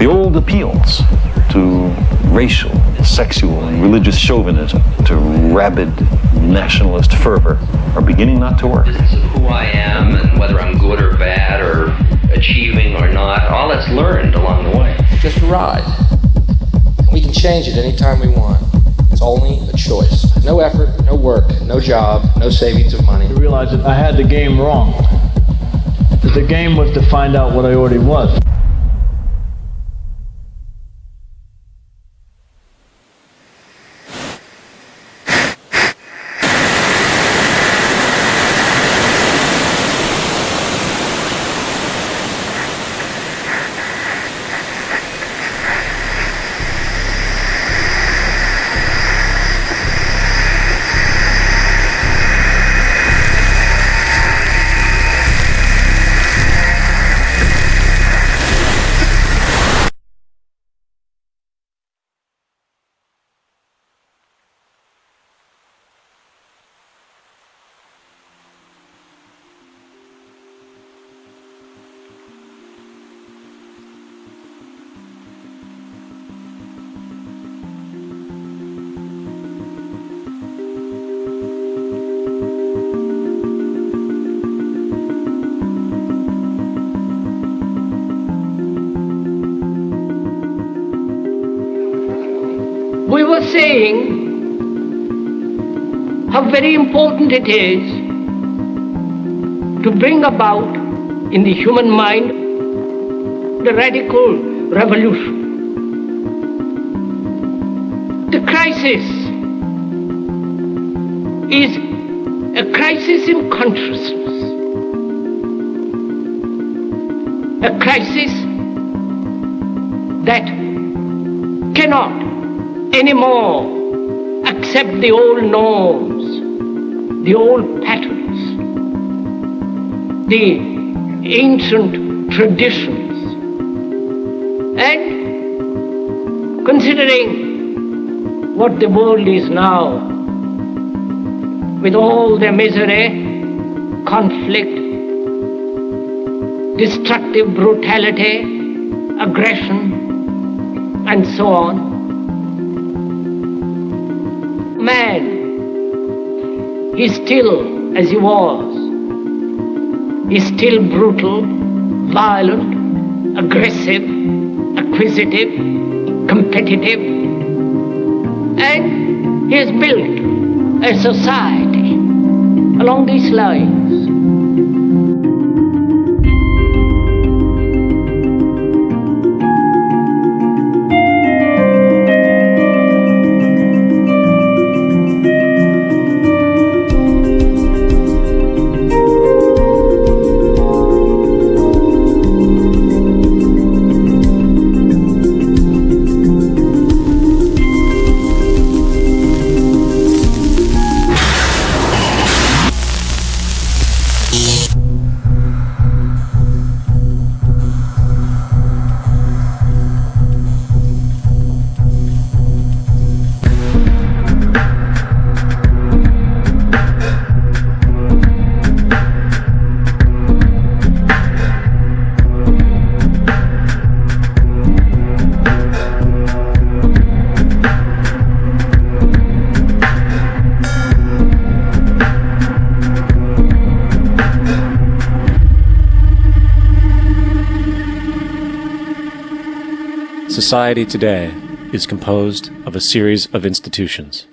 old appeals to racial, sexual, and religious chauvinism, to rabid nationalist fervor, are beginning not to work. Of who I am and whether I'm good or bad or achieving or not, all that's learned along the way. Just a ride. We can change it anytime we want. It's only a choice. No effort, no work, no job, no savings of money. I realized that I had the game wrong. That the game was to find out what I already was. We were saying how very important it is to bring about in the human mind the radical revolution. The crisis is a crisis in consciousness, a crisis that cannot anymore accept the old norms, the old patterns, the ancient traditions. And considering what the world is now, with all the misery, conflict, destructive brutality, aggression, and so on, man is still as he was. He's still brutal, violent, aggressive, acquisitive, competitive, and he has built a society along these lines. Society today is composed of a series of institutions.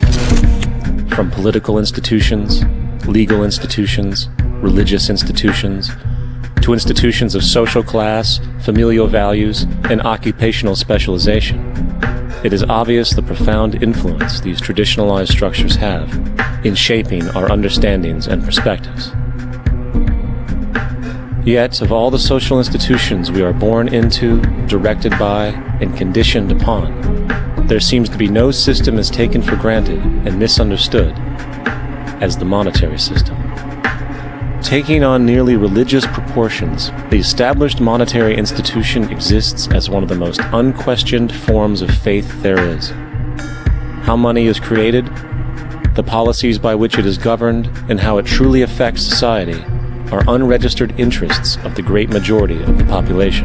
From political institutions, legal institutions, religious institutions, to institutions of social class, familial values, and occupational specialization. It is obvious the profound influence these traditionalized structures have in shaping our understandings and perspectives. Yet, of all the social institutions we are born into, directed by, and conditioned upon, there seems to be no system as taken for granted and misunderstood as the monetary system. Taking on nearly religious proportions, the established monetary institution exists as one of the most unquestioned forms of faith there is. How money is created, the policies by which it is governed, and how it truly affects society are unregistered interests of the great majority of the population.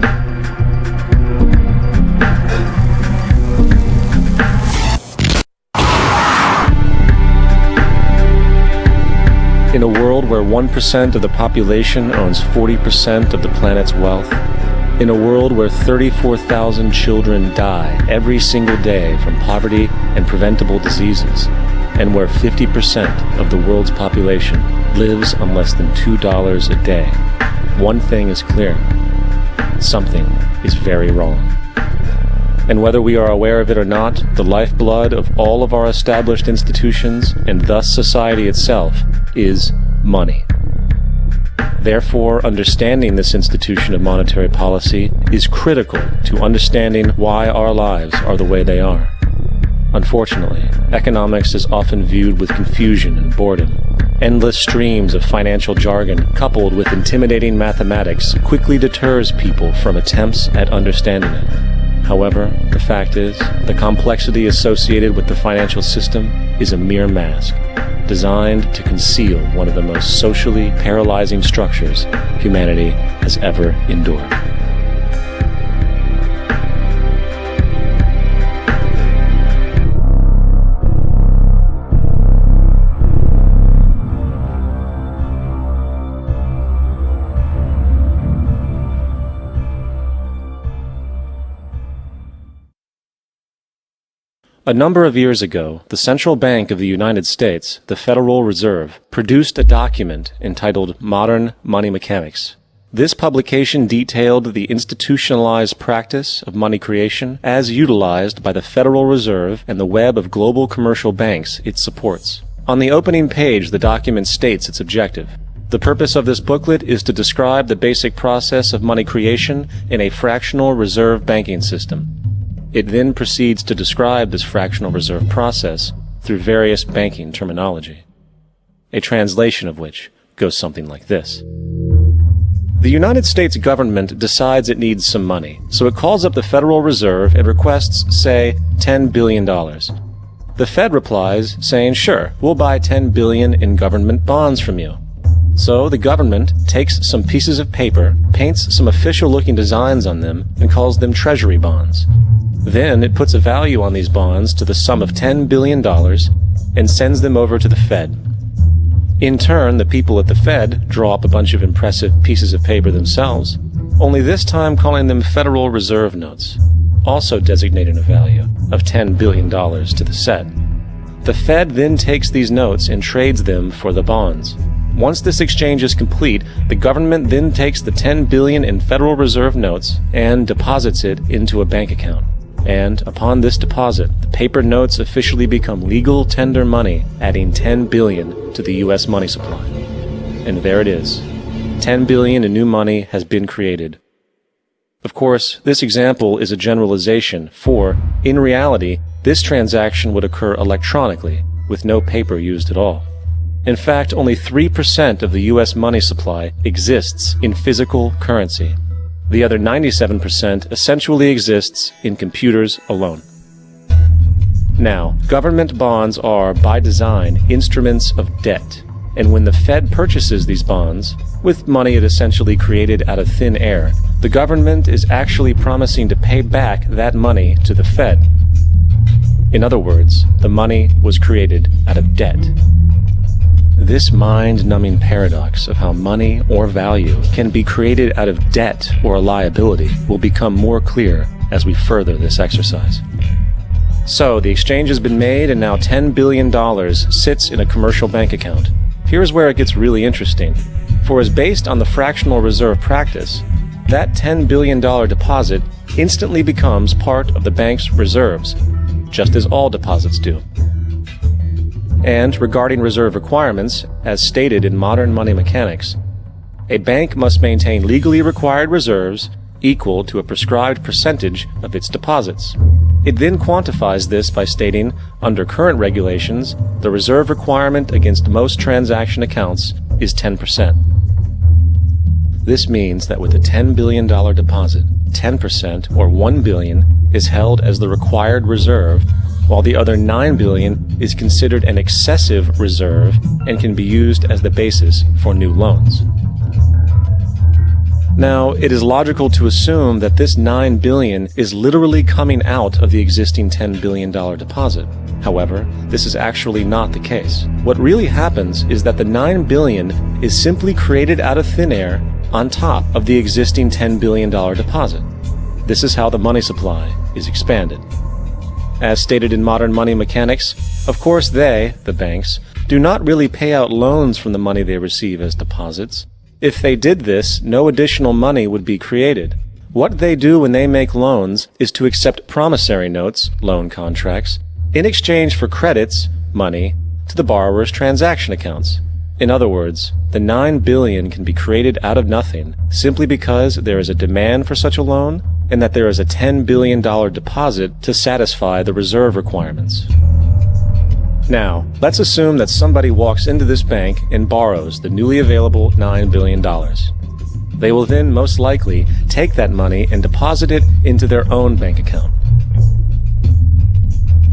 In a world where 1% of the population owns 40% of the planet's wealth, in a world where 34,000 children die every single day from poverty and preventable diseases, and where 50% of the world's population lives on less than $2 a day, one thing is clear: something is very wrong. And whether we are aware of it or not, the lifeblood of all of our established institutions, and thus society itself, is money. Therefore, understanding this institution of monetary policy is critical to understanding why our lives are the way they are. Unfortunately, economics is often viewed with confusion and boredom. Endless streams of financial jargon, coupled with intimidating mathematics, quickly deters people from attempts at understanding it. However, the fact is, the complexity associated with the financial system is a mere mask, designed to conceal one of the most socially paralyzing structures humanity has ever endured. A number of years ago, the Central Bank of the United States, the Federal Reserve, produced a document entitled Modern Money Mechanics. This publication detailed the institutionalized practice of money creation as utilized by the Federal Reserve and the web of global commercial banks it supports. On the opening page, the document states its objective. The purpose of this booklet is to describe the basic process of money creation in a fractional reserve banking system. It then proceeds to describe this fractional reserve process through various banking terminology, a translation of which goes something like this. The United States government decides it needs some money, so it calls up the Federal Reserve and requests, say, $10 billion. The Fed replies, saying, sure, we'll buy $10 billion in government bonds from you. So the government takes some pieces of paper, paints some official-looking designs on them, and calls them treasury bonds. Then it puts a value on these bonds to the sum of $10 billion and sends them over to the Fed. In turn, the people at the Fed draw up a bunch of impressive pieces of paper themselves, only this time calling them Federal Reserve notes, also designating a value of $10 billion to the set. The Fed then takes these notes and trades them for the bonds. Once this exchange is complete, the government then takes the $10 billion in Federal Reserve notes and deposits it into a bank account. And upon this deposit, the paper notes officially become legal tender money, adding $10 billion to the U.S. money supply. And there it is. $10 billion in new money has been created. Of course, this example is a generalization, for, in reality, this transaction would occur electronically, with no paper used at all. In fact, only 3% of the U.S. money supply exists in physical currency. The other 97% essentially exists in computers alone. Now, government bonds are, by design, instruments of debt. And when the Fed purchases these bonds, with money it essentially created out of thin air, the government is actually promising to pay back that money to the Fed. In other words, the money was created out of debt. This mind-numbing paradox of how money or value can be created out of debt or a liability will become more clear as we further this exercise. So, the exchange has been made and now $10 billion sits in a commercial bank account. Here's where it gets really interesting. For as based on the fractional reserve practice, that $10 billion deposit instantly becomes part of the bank's reserves, just as all deposits do. And regarding reserve requirements, as stated in Modern Money Mechanics, a bank must maintain legally required reserves equal to a prescribed percentage of its deposits. It then quantifies this by stating, under current regulations, the reserve requirement against most transaction accounts is 10%. This means that with a $10 billion deposit, 10%, or $1 billion, is held as the required reserve, while the other $9 billion is considered an excessive reserve and can be used as the basis for new loans. Now, it is logical to assume that this $9 billion is literally coming out of the existing $10 billion deposit. However, this is actually not the case. What really happens is that the $9 billion is simply created out of thin air on top of the existing $10 billion deposit. This is how the money supply is expanded. As stated in modern money mechanics, of course they, the banks, do not really pay out loans from the money they receive as deposits. If they did this, no additional money would be created. What they do when they make loans is to accept promissory notes, loan contracts, in exchange for credits, money, to the borrower's transaction accounts. In other words, the $9 billion can be created out of nothing simply because there is a demand for such a loan and that there is a $10 billion deposit to satisfy the reserve requirements. Now, let's assume that somebody walks into this bank and borrows the newly available $9 billion. They will then most likely take that money and deposit it into their own bank account.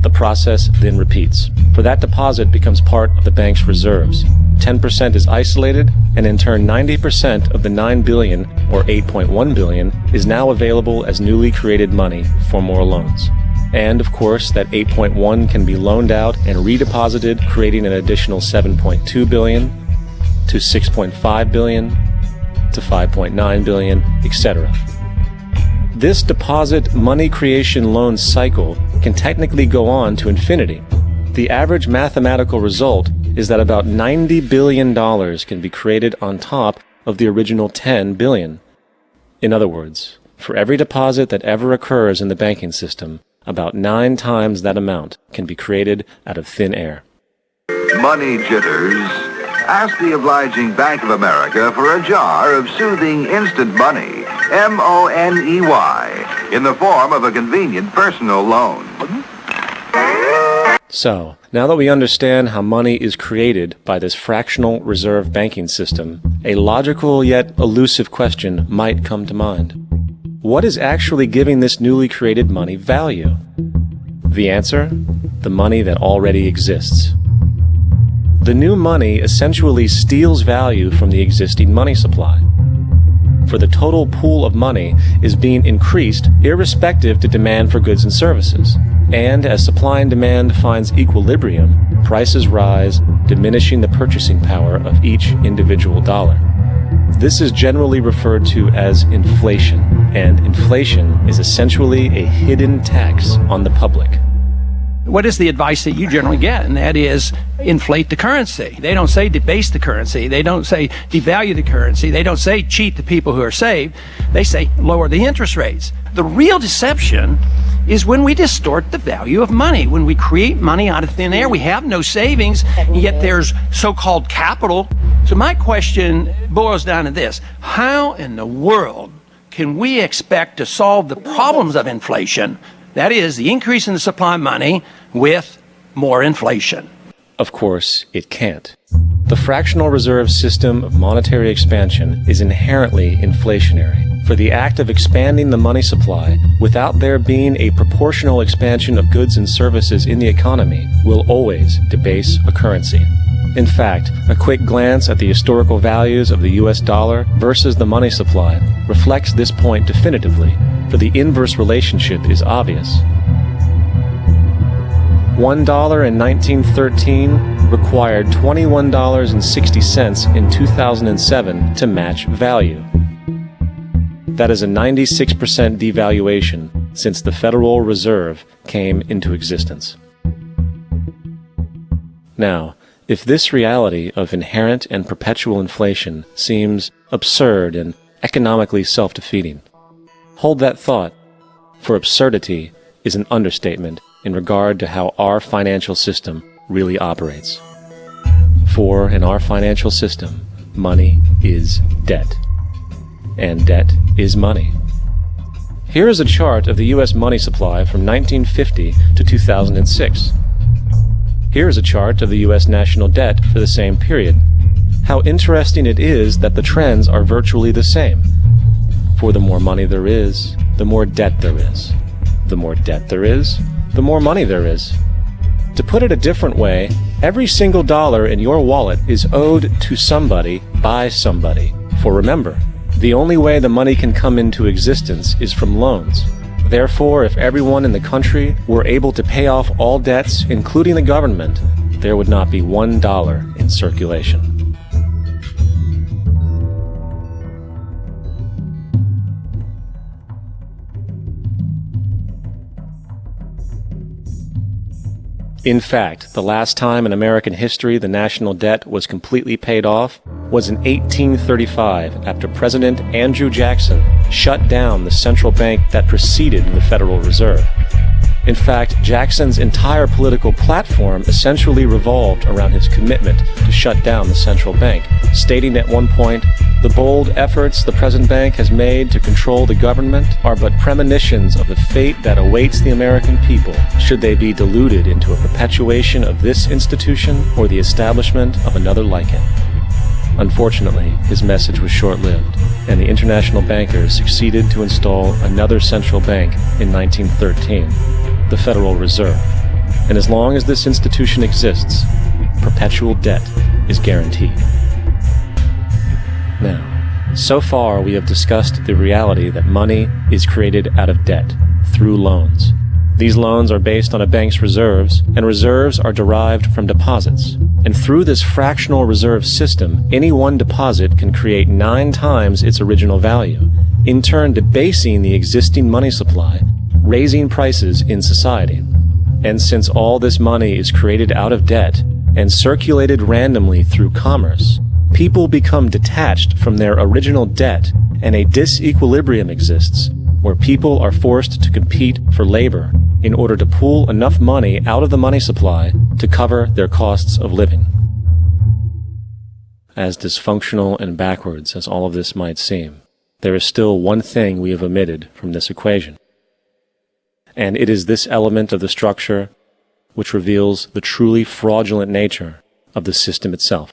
The process then repeats, for that deposit becomes part of the bank's reserves. 10% is isolated, and in turn 90% of the $9 billion, or $8.1 billion, is now available as newly created money for more loans. And of course, that 8.1 can be loaned out and redeposited, creating an additional 7.2 billion, to 6.5 billion, to 5.9 billion, etc. This deposit money creation loan cycle can technically go on to infinity. The average mathematical result is that about $90 billion can be created on top of the original $10 billion. In other words, for every deposit that ever occurs in the banking system, about 9 times that amount can be created out of thin air. Money jitters? Ask the obliging Bank of America for a jar of soothing instant money, M-O-N-E-Y, in the form of a convenient personal loan. So, now that we understand how money is created by this fractional reserve banking system, a logical yet elusive question might come to mind. What is actually giving this newly created money value? The answer? The money that already exists. The new money essentially steals value from the existing money supply. For the total pool of money is being increased irrespective to demand for goods and services. And as supply and demand finds equilibrium, prices rise, diminishing the purchasing power of each individual dollar. This is generally referred to as inflation, and inflation is essentially a hidden tax on the public. What is the advice that you generally get? And that is inflate the currency. They don't say debase the currency. They don't say devalue the currency. They don't say cheat the people who are saved. They say lower the interest rates. The real deception is when we distort the value of money. When we create money out of thin air, we have no savings, and yet there's so-called capital. So my question boils down to this. How in the world can we expect to solve the problems of inflation? That is, the increase in the supply of money with more inflation. Of course, it can't. The fractional reserve system of monetary expansion is inherently inflationary. For the act of expanding the money supply without there being a proportional expansion of goods and services in the economy will always debase a currency. In fact, a quick glance at the historical values of the US dollar versus the money supply reflects this point definitively, for the inverse relationship is obvious. $1 in 1913 required $21.60 in 2007 to match value. That is a 96% devaluation since the Federal Reserve came into existence. Now, if this reality of inherent and perpetual inflation seems absurd and economically self-defeating, hold that thought, for absurdity is an understatement in regard to how our financial system really operates. For in our financial system, money is debt, and debt is money. Here is a chart of the U.S. money supply from 1950 to 2006. Here is a chart of the U.S. national debt for the same period. How interesting it is that the trends are virtually the same. For the more money there is, the more debt there is. The more debt there is, the more money there is. To put it a different way, every single dollar in your wallet is owed to somebody by somebody. For remember, The only way the money can come into existence is from loans. Therefore, if everyone in the country were able to pay off all debts, including the government, there would not be $1 in circulation. In fact, the last time in American history the national debt was completely paid off was in 1835 after President Andrew Jackson shut down the central bank that preceded the Federal Reserve. In fact, Jackson's entire political platform essentially revolved around his commitment to shut down the central bank, stating at one point, "The bold efforts the present bank has made to control the government are but premonitions of the fate that awaits the American people should they be deluded into a perpetuation of this institution or the establishment of another like it." Unfortunately, his message was short-lived, and the international bankers succeeded to install another central bank in 1913, the Federal Reserve. And as long as this institution exists, perpetual debt is guaranteed. Now, so far we have discussed the reality that money is created out of debt, through loans. These loans are based on a bank's reserves, and reserves are derived from deposits. And through this fractional reserve system, any one deposit can create 9 times its original value, in turn debasing the existing money supply, raising prices in society. And since all this money is created out of debt and circulated randomly through commerce, people become detached from their original debt, and a disequilibrium exists, where people are forced to compete for labor in order to pool enough money out of the money supply to cover their costs of living. As dysfunctional and backwards as all of this might seem, there is still one thing we have omitted from this equation. And it is this element of the structure which reveals the truly fraudulent nature of the system itself: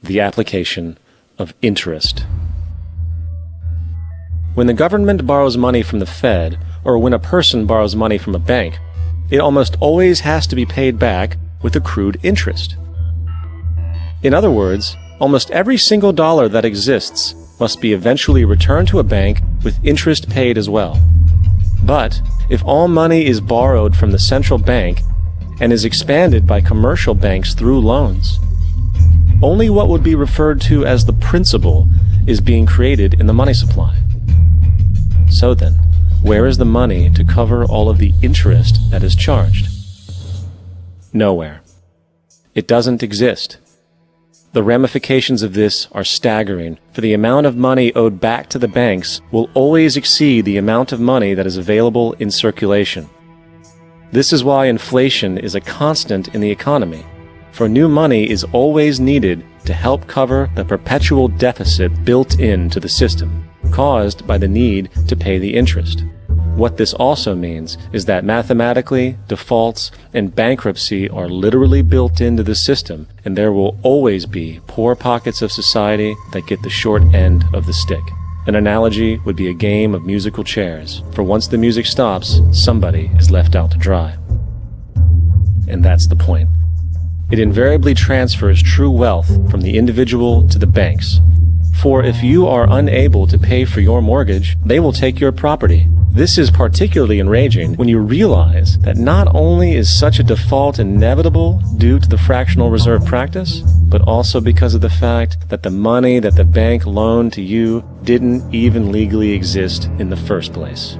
the application of interest. When the government borrows money from the Fed, or when a person borrows money from a bank, it almost always has to be paid back with accrued interest. In other words, almost every single dollar that exists must be eventually returned to a bank with interest paid as well. But if all money is borrowed from the central bank and is expanded by commercial banks through loans, only what would be referred to as the principal is being created in the money supply. So then, where is the money to cover all of the interest that is charged? Nowhere. It doesn't exist. The ramifications of this are staggering, for the amount of money owed back to the banks will always exceed the amount of money that is available in circulation. This is why inflation is a constant in the economy, for new money is always needed to help cover the perpetual deficit built into the system, caused by the need to pay the interest. What this also means is that mathematically, defaults and bankruptcy are literally built into the system, and there will always be poor pockets of society that get the short end of the stick. An analogy would be a game of musical chairs, for once the music stops, somebody is left out to dry. And that's the point. It invariably transfers true wealth from the individual to the banks. For if you are unable to pay for your mortgage, they will take your property. This is particularly enraging when you realize that not only is such a default inevitable due to the fractional reserve practice, but also because of the fact that the money that the bank loaned to you didn't even legally exist in the first place.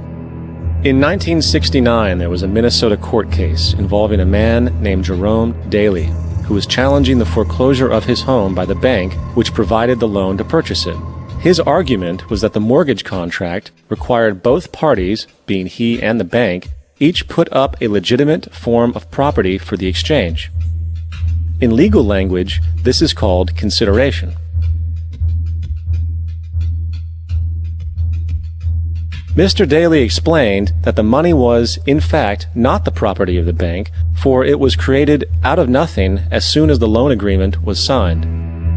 In 1969, there was a Minnesota court case involving a man named Jerome Daley, who was challenging the foreclosure of his home by the bank which provided the loan to purchase it. His argument was that the mortgage contract required both parties, being he and the bank, each put up a legitimate form of property for the exchange. In legal language, this is called consideration. Mr. Daley explained that the money was, in fact, not the property of the bank, for it was created out of nothing as soon as the loan agreement was signed.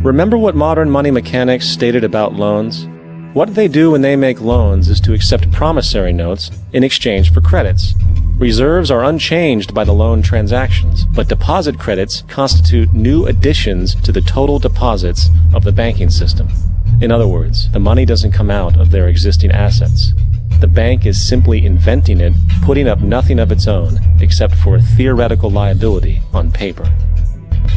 Remember what modern money mechanics stated about loans? What they do when they make loans is to accept promissory notes in exchange for credits. Reserves are unchanged by the loan transactions, but deposit credits constitute new additions to the total deposits of the banking system. In other words, the money doesn't come out of their existing assets. The bank is simply inventing it, putting up nothing of its own except for a theoretical liability on paper.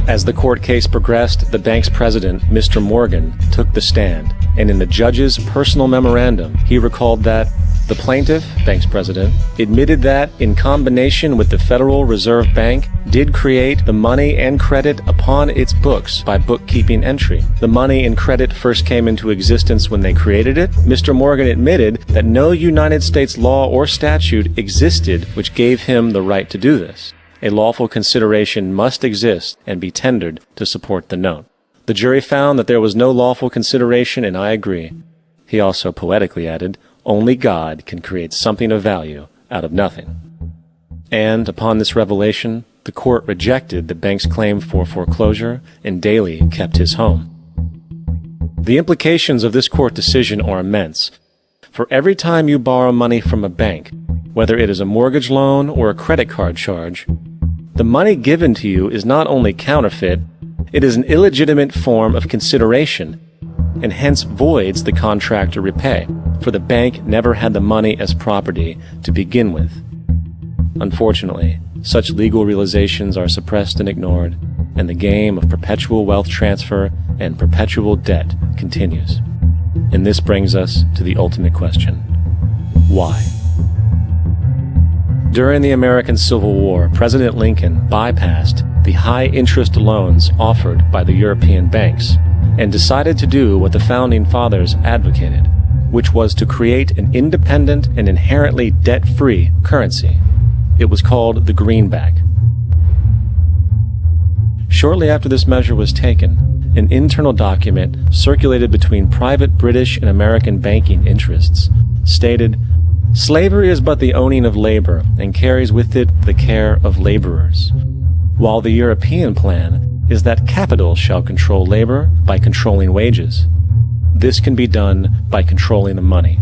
As the court case progressed, the bank's president, Mr. Morgan, took the stand, and in the judge's personal memorandum, he recalled that the plaintiff, bank's president, admitted that, in combination with the Federal Reserve Bank, did create the money and credit upon its books by bookkeeping entry. The money and credit first came into existence when they created it. Mr. Morgan admitted that no United States law or statute existed which gave him the right to do this. A lawful consideration must exist and be tendered to support the note. The jury found that there was no lawful consideration, and I agree. He also poetically added, only God can create something of value out of nothing. And upon this revelation, the court rejected the bank's claim for foreclosure, and Daley kept his home. The implications of this court decision are immense. For every time you borrow money from a bank, whether it is a mortgage loan or a credit card charge, the money given to you is not only counterfeit, it is an illegitimate form of consideration, and hence voids the contract to repay, for the bank never had the money as property to begin with. Unfortunately, such legal realizations are suppressed and ignored, and the game of perpetual wealth transfer and perpetual debt continues. And this brings us to the ultimate question: why? During the American Civil War, President Lincoln bypassed the high-interest loans offered by the European banks and decided to do what the Founding Fathers advocated, which was to create an independent and inherently debt-free currency. It was called the greenback. Shortly after this measure was taken, an internal document circulated between private British and American banking interests stated, "Slavery is but the owning of labor and carries with it the care of laborers, while the European plan is that capital shall control labor by controlling wages. This can be done by controlling the money.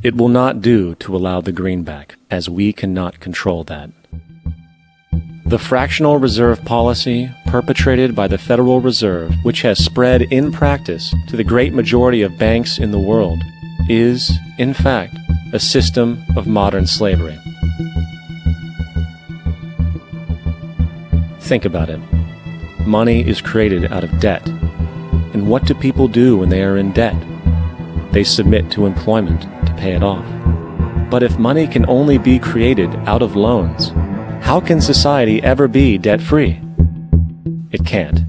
It will not do to allow the greenback, as we cannot control that." The fractional reserve policy perpetrated by the Federal Reserve, which has spread in practice to the great majority of banks in the world, is, in fact, a system of modern slavery. Think about it. Money is created out of debt. And what do people do when they are in debt? They submit to employment to pay it off. But if money can only be created out of loans, how can society ever be debt-free? It can't.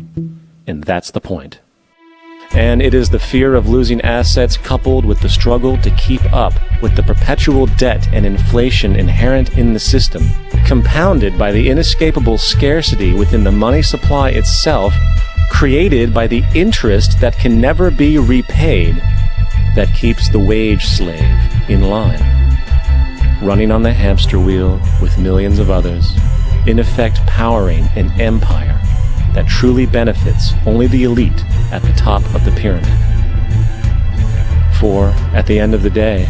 And that's the point. And it is the fear of losing assets coupled with the struggle to keep up with the perpetual debt and inflation inherent in the system, compounded by the inescapable scarcity within the money supply itself, created by the interest that can never be repaid, that keeps the wage slave in line, running on the hamster wheel with millions of others, in effect powering an empire that truly benefits only the elite at the top of the pyramid. For, at the end of the day,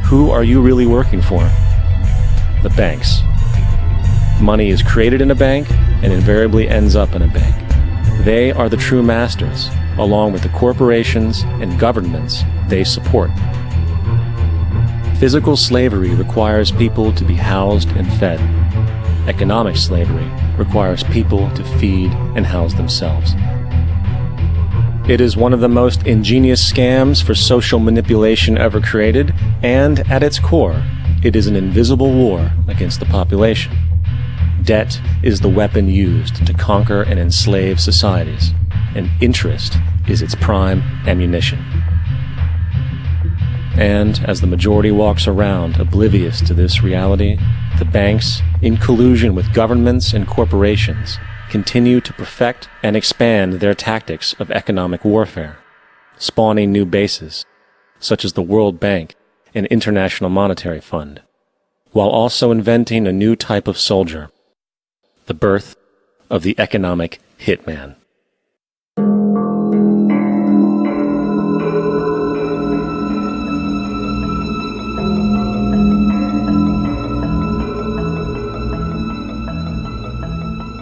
who are you really working for? The banks. Money is created in a bank and invariably ends up in a bank. They are the true masters, along with the corporations and governments they support. Physical slavery requires people to be housed and fed. Economic slavery requires people to feed and house themselves. It is one of the most ingenious scams for social manipulation ever created, and at its core, it is an invisible war against the population. Debt is the weapon used to conquer and enslave societies, and interest is its prime ammunition. And as the majority walks around oblivious to this reality, the banks, in collusion with governments and corporations, continue to perfect and expand their tactics of economic warfare, spawning new bases, such as the World Bank and International Monetary Fund, while also inventing a new type of soldier, the birth of the economic hitman.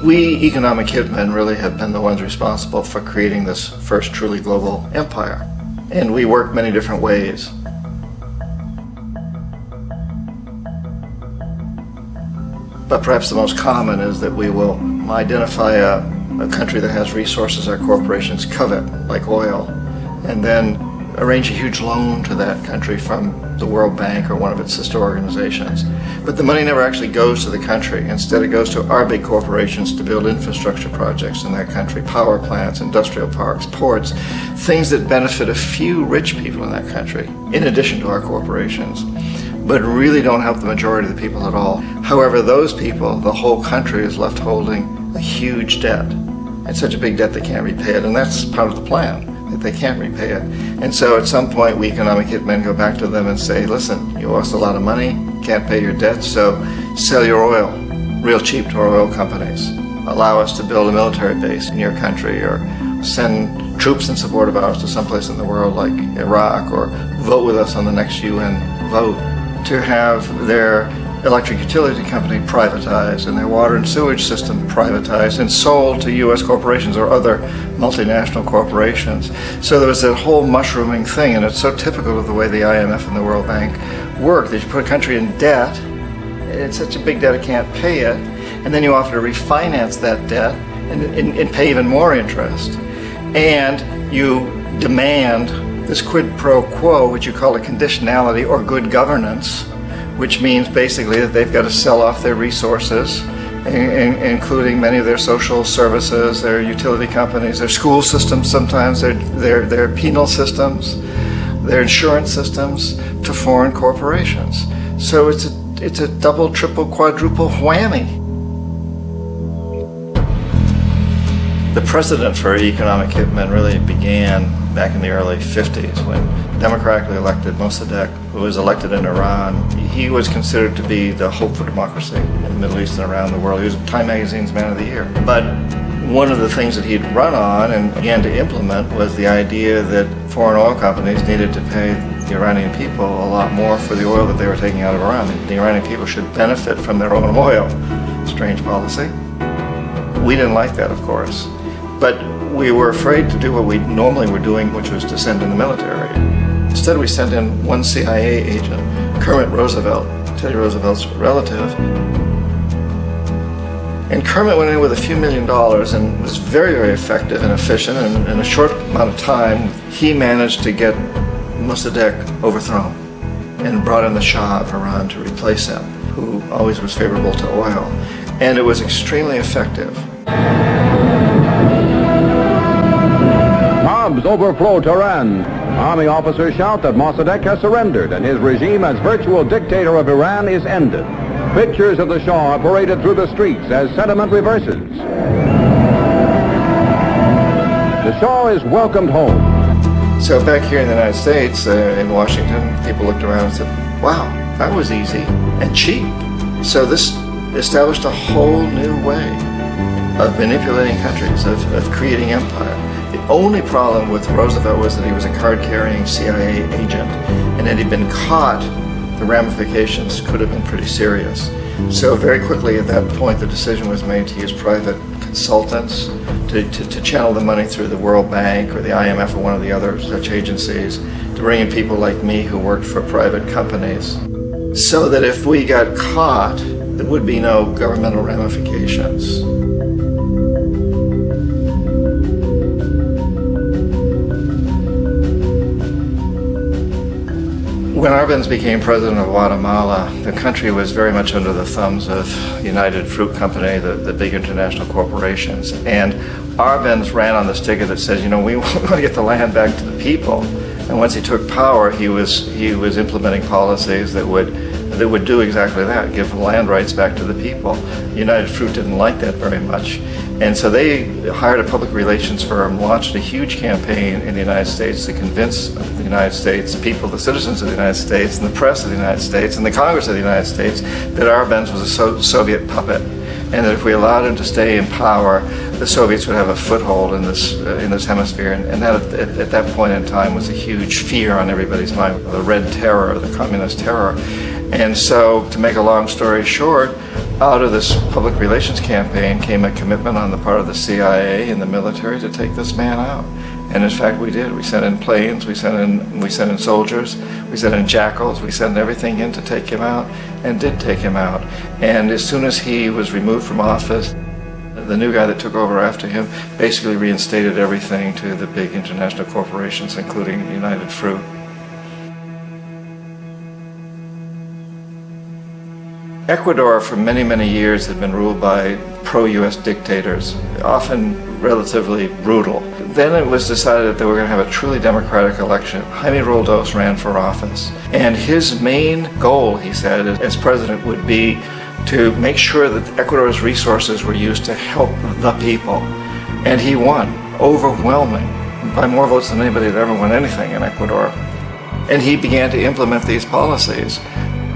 We economic hitmen really have been the ones responsible for creating this first truly global empire. And we work many different ways. But perhaps the most common is that we will identify a country that has resources our corporations covet, like oil, and then arrange a huge loan to that country from the World Bank or one of its sister organizations. But the money never actually goes to the country. Instead, it goes to our big corporations to build infrastructure projects in that country, power plants, industrial parks, ports, things that benefit a few rich people in that country, in addition to our corporations, but really don't help the majority of the people at all. However, those people, the whole country is left holding a huge debt. It's such a big debt they can't repay it, and that's part of the plan, that they can't repay it. And so at some point, we economic hitmen go back to them and say, listen, you owe us a lot of money, can't pay your debt, so sell your oil real cheap to our oil companies. Allow us to build a military base in your country, or send troops in support of ours to someplace in the world like Iraq, or vote with us on the next UN vote. To have their electric utility company privatized and their water and sewage system privatized and sold to U.S. corporations or other multinational corporations. So there was that whole mushrooming thing, and it's so typical of the way the IMF and the World Bank work, that you put a country in debt, it's such a big debt it can't pay it, and then you offer to refinance that debt and pay even more interest. And you demand this quid pro quo, which you call a conditionality or good governance, which means basically that they've got to sell off their resources, including many of their social services, their utility companies, their school systems sometimes, their penal systems, their insurance systems, to foreign corporations. So it's a double, triple, quadruple whammy. The precedent for economic hitmen really began back in the early 50s when democratically elected Mossadegh, who was elected in Iran, he was considered to be the hope for democracy in the Middle East and around the world. He was Time Magazine's Man of the Year. But one of the things that he'd run on and began to implement was the idea that foreign oil companies needed to pay the Iranian people a lot more for the oil that they were taking out of Iran. The Iranian people should benefit from their own oil. Strange policy. We didn't like that, of course. But we were afraid to do what we normally were doing, which was to send in the military. Instead, we sent in one CIA agent, Kermit Roosevelt, Teddy Roosevelt's relative. And Kermit went in with a few $1 million and was very, very effective and efficient. And in a short amount of time, he managed to get Mossadegh overthrown and brought in the Shah of Iran to replace him, who always was favorable to oil. And it was extremely effective. Mobs overflow Tehran. Army officers shout that Mossadegh has surrendered and his regime as virtual dictator of Iran is ended. Pictures of the Shah are paraded through the streets as sentiment reverses. The Shah is welcomed home. So back here in the United States, in Washington, people looked around and said, wow, that was easy and cheap. So this established a whole new way of manipulating countries, of creating empire. The only problem with Roosevelt was that he was a card-carrying CIA agent, and had he been caught, the ramifications could have been pretty serious. So very quickly at that point, the decision was made to use private consultants to channel the money through the World Bank or the IMF or one of the other such agencies, to bring in people like me who worked for private companies, so that if we got caught, there would be no governmental ramifications. When Arbenz became president of Guatemala, the country was very much under the thumbs of United Fruit Company, the big international corporations. And Arbenz ran on this ticket that says, you know, we want to get the land back to the people. And once he took power, he was implementing policies that would do exactly that, give land rights back to the people. United Fruit didn't like that very much. And so they hired a public relations firm, launched a huge campaign in the United States to convince the United States people, the citizens of the United States, and the press of the United States, and the Congress of the United States, that Arbenz was a Soviet puppet, and that if we allowed him to stay in power, the Soviets would have a foothold in this hemisphere. And that at that point in time was a huge fear on everybody's mind, the Red Terror, the Communist Terror. And so, to make a long story short, out of this public relations campaign came a commitment on the part of the CIA and the military to take this man out. And in fact, we did. We sent in planes, we sent in soldiers, we sent in jackals, we sent everything in to take him out, and did take him out. And as soon as he was removed from office, the new guy that took over after him basically reinstated everything to the big international corporations, including United Fruit. Ecuador for many, many years had been ruled by pro-US dictators, often relatively brutal. Then it was decided that they were going to have a truly democratic election. Jaime Roldos ran for office, and his main goal, he said, as president would be to make sure that Ecuador's resources were used to help the people. And he won, overwhelming, by more votes than anybody had ever won anything in Ecuador. And he began to implement these policies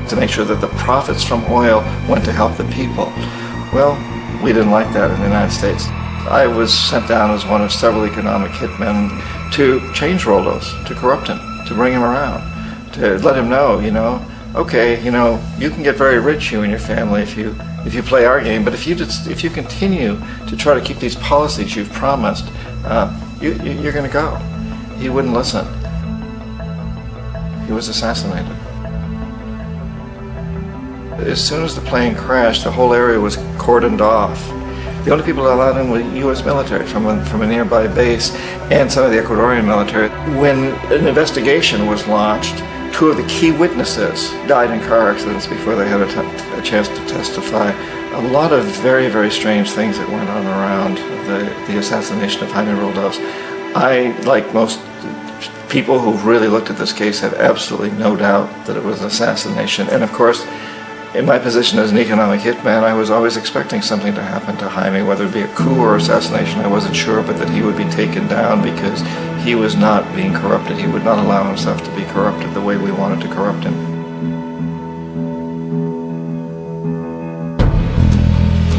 to make sure that the profits from oil went to help the people. Well, we didn't like that in the United States. I was sent down as one of several economic hitmen to change Roldos, to corrupt him, to bring him around, to let him know, okay, you can get very rich, you and your family, if you play our game, but if you continue to try to keep these policies you've promised, you're going to go. He wouldn't listen. He was assassinated. As soon as the plane crashed, the whole area was cordoned off. The only people allowed in were U.S. military from a nearby base and some of the Ecuadorian military. When an investigation was launched, 2 of the key witnesses died in car accidents before they had a chance to testify. A lot of very, very strange things that went on around the assassination of Jaime Roldos. I, like most people who've really looked at this case, have absolutely no doubt that it was an assassination. And of course, in my position as an economic hitman, I was always expecting something to happen to Jaime, whether it be a coup or assassination, I wasn't sure, but that he would be taken down because he was not being corrupted. He would not allow himself to be corrupted the way we wanted to corrupt him.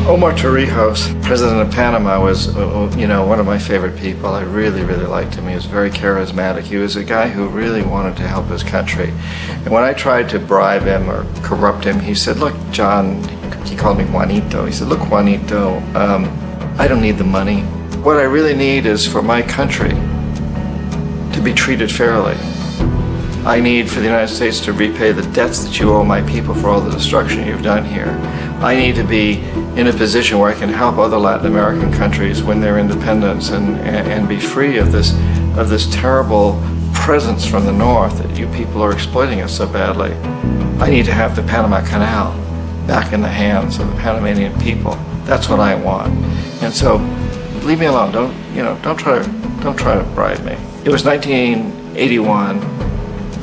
Omar Torrijos, president of Panama, was, one of my favorite people. I really, really liked him. He was very charismatic. He was a guy who really wanted to help his country. And when I tried to bribe him or corrupt him, he said, look, John, he called me Juanito. He said, look, Juanito, I don't need the money. What I really need is for my country to be treated fairly. I need for the United States to repay the debts that you owe my people for all the destruction you've done here. I need to be in a position where I can help other Latin American countries win their independence and be free of this terrible presence from the north that you people are exploiting us so badly. I need to have the Panama Canal back in the hands of the Panamanian people. That's what I want. And so, leave me alone. Don't try to bribe me. It was 1981,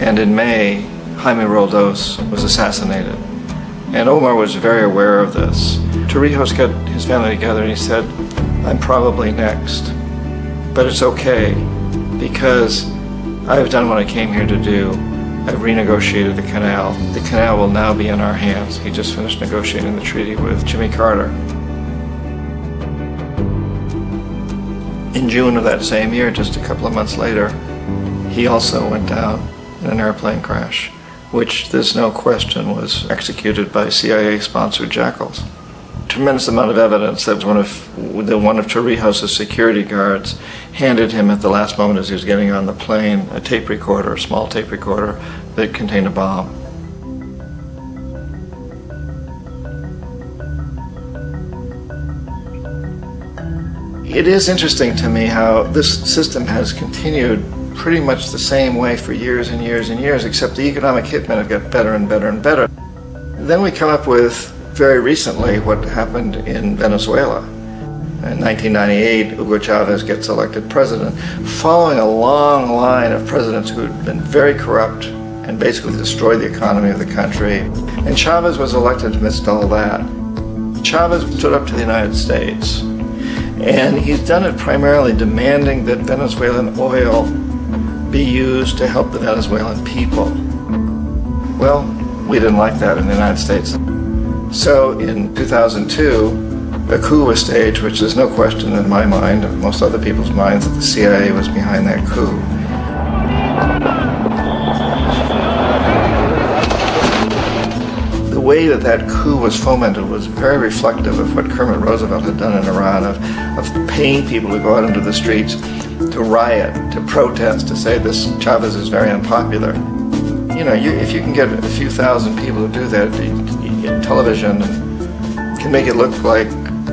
and in May, Jaime Roldos was assassinated. And Omar was very aware of this. Torrijos got his family together and he said, I'm probably next, but it's okay because I've done what I came here to do. I've renegotiated the canal. The canal will now be in our hands. He just finished negotiating the treaty with Jimmy Carter. In June of that same year, just a couple of months later, he also went down in an airplane crash, which there's no question was executed by CIA-sponsored jackals. Tremendous amount of evidence that one of Torrijos' security guards handed him at the last moment as he was getting on the plane a tape recorder, a small tape recorder that contained a bomb. It is interesting to me how this system has continued pretty much the same way for years and years and years, except the economic hitmen have got better and better and better. Then we come up with, very recently, what happened in Venezuela. In 1998, Hugo Chavez gets elected president, following a long line of presidents who had been very corrupt and basically destroyed the economy of the country. And Chavez was elected amidst all that. Chavez stood up to the United States, and he's done it primarily demanding that Venezuelan oil be used to help the Venezuelan people. Well, we didn't like that in the United States. So in 2002, a coup was staged, which there's no question in my mind, and most other people's minds, that the CIA was behind that coup. way that coup was fomented was very reflective of what Kermit Roosevelt had done in Iran, of paying people to go out into the streets, to riot, to protest, to say this Chavez is very unpopular. You know, if you can get a few thousand people to do that, television can make it look like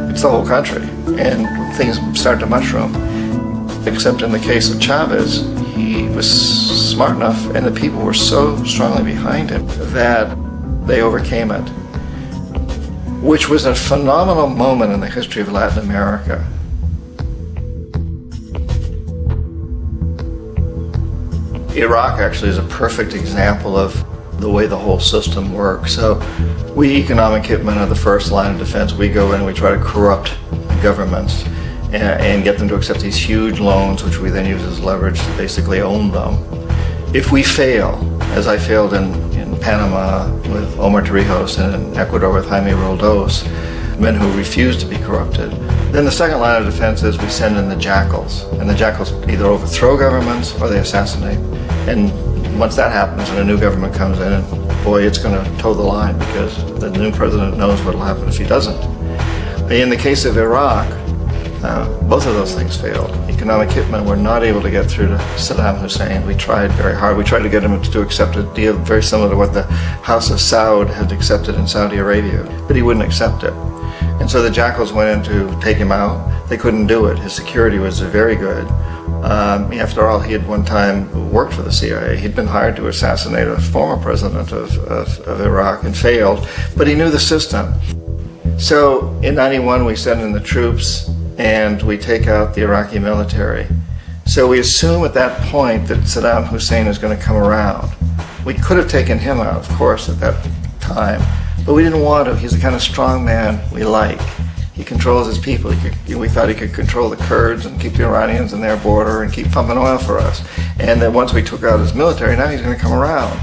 it's the whole country, and things start to mushroom. Except in the case of Chavez, he was smart enough, and the people were so strongly behind him that they overcame it, which was a phenomenal moment in the history of Latin America. Iraq actually is a perfect example of the way the whole system works. So we economic hitmen are the first line of defense. We go in and we try to corrupt governments and get them to accept these huge loans, which we then use as leverage to basically own them. If we fail, as I failed in Panama with Omar Torrijos and in Ecuador with Jaime Roldos, men who refused to be corrupted, then the second line of defense is we send in the jackals. And the jackals either overthrow governments or they assassinate. And once that happens and a new government comes in, and boy, it's going to toe the line because the new president knows what will happen if he doesn't. In the case of Iraq, both of those things failed. Economic hitmen were not able to get through to Saddam Hussein. We tried very hard. We tried to get him to accept a deal very similar to what the House of Saud had accepted in Saudi Arabia, but he wouldn't accept it. And so the jackals went in to take him out. They couldn't do it. His security was very good. After all, he had one time worked for the CIA. He'd been hired to assassinate a former president of Iraq and failed, but he knew the system. So in '91, we send in the troops and we take out the Iraqi military. So we assume at that point that Saddam Hussein is going to come around. We could have taken him out, of course, at that time, but we didn't want to. He's the kind of strong man we like. He controls his people. We thought he could control the Kurds and keep the Iranians in their border and keep pumping oil for us. And then once we took out his military, now he's going to come around.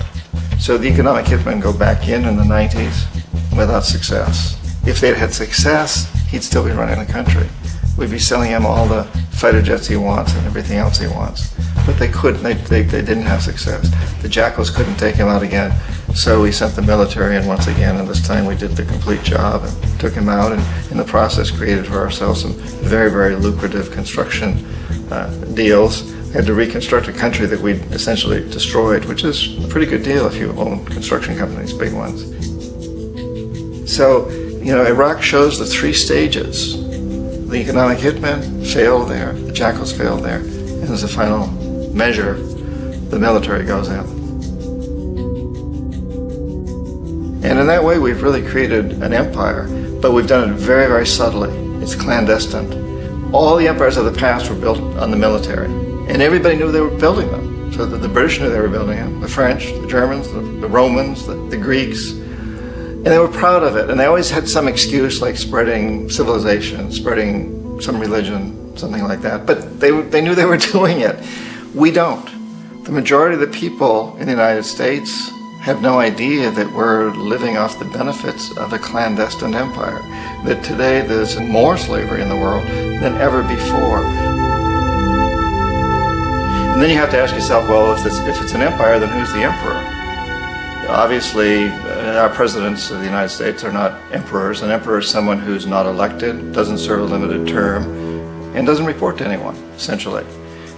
So the economic hitmen go back in the 90s without success. If they'd had success, he'd still be running the country. We'd be selling him all the fighter jets he wants and everything else he wants. But they couldn't, they didn't have success. The jackals couldn't take him out again, so we sent the military in once again, and this time we did the complete job and took him out, and in the process created for ourselves some very, very lucrative construction deals. We had to reconstruct a country that we'd essentially destroyed, which is a pretty good deal if you own construction companies, big ones. So, you know, Iraq shows the three stages. The economic hitmen failed there, the jackals failed there, and as a final measure, the military goes in. And in that way, we've really created an empire, but we've done it very, very subtly. It's clandestine. All the empires of the past were built on the military, and everybody knew they were building them. So that the British knew they were building them, the French, the Germans, the Romans, the Greeks. And they were proud of it, and they always had some excuse like spreading civilization, spreading some religion, something like that. But they knew they were doing it. We don't. The majority of the people in the United States have no idea that we're living off the benefits of a clandestine empire, that today there's more slavery in the world than ever before. And then you have to ask yourself, well, if it's an empire, then who's the emperor? Obviously, our presidents of the United States are not emperors. An emperor is someone who's not elected, doesn't serve a limited term, and doesn't report to anyone, essentially.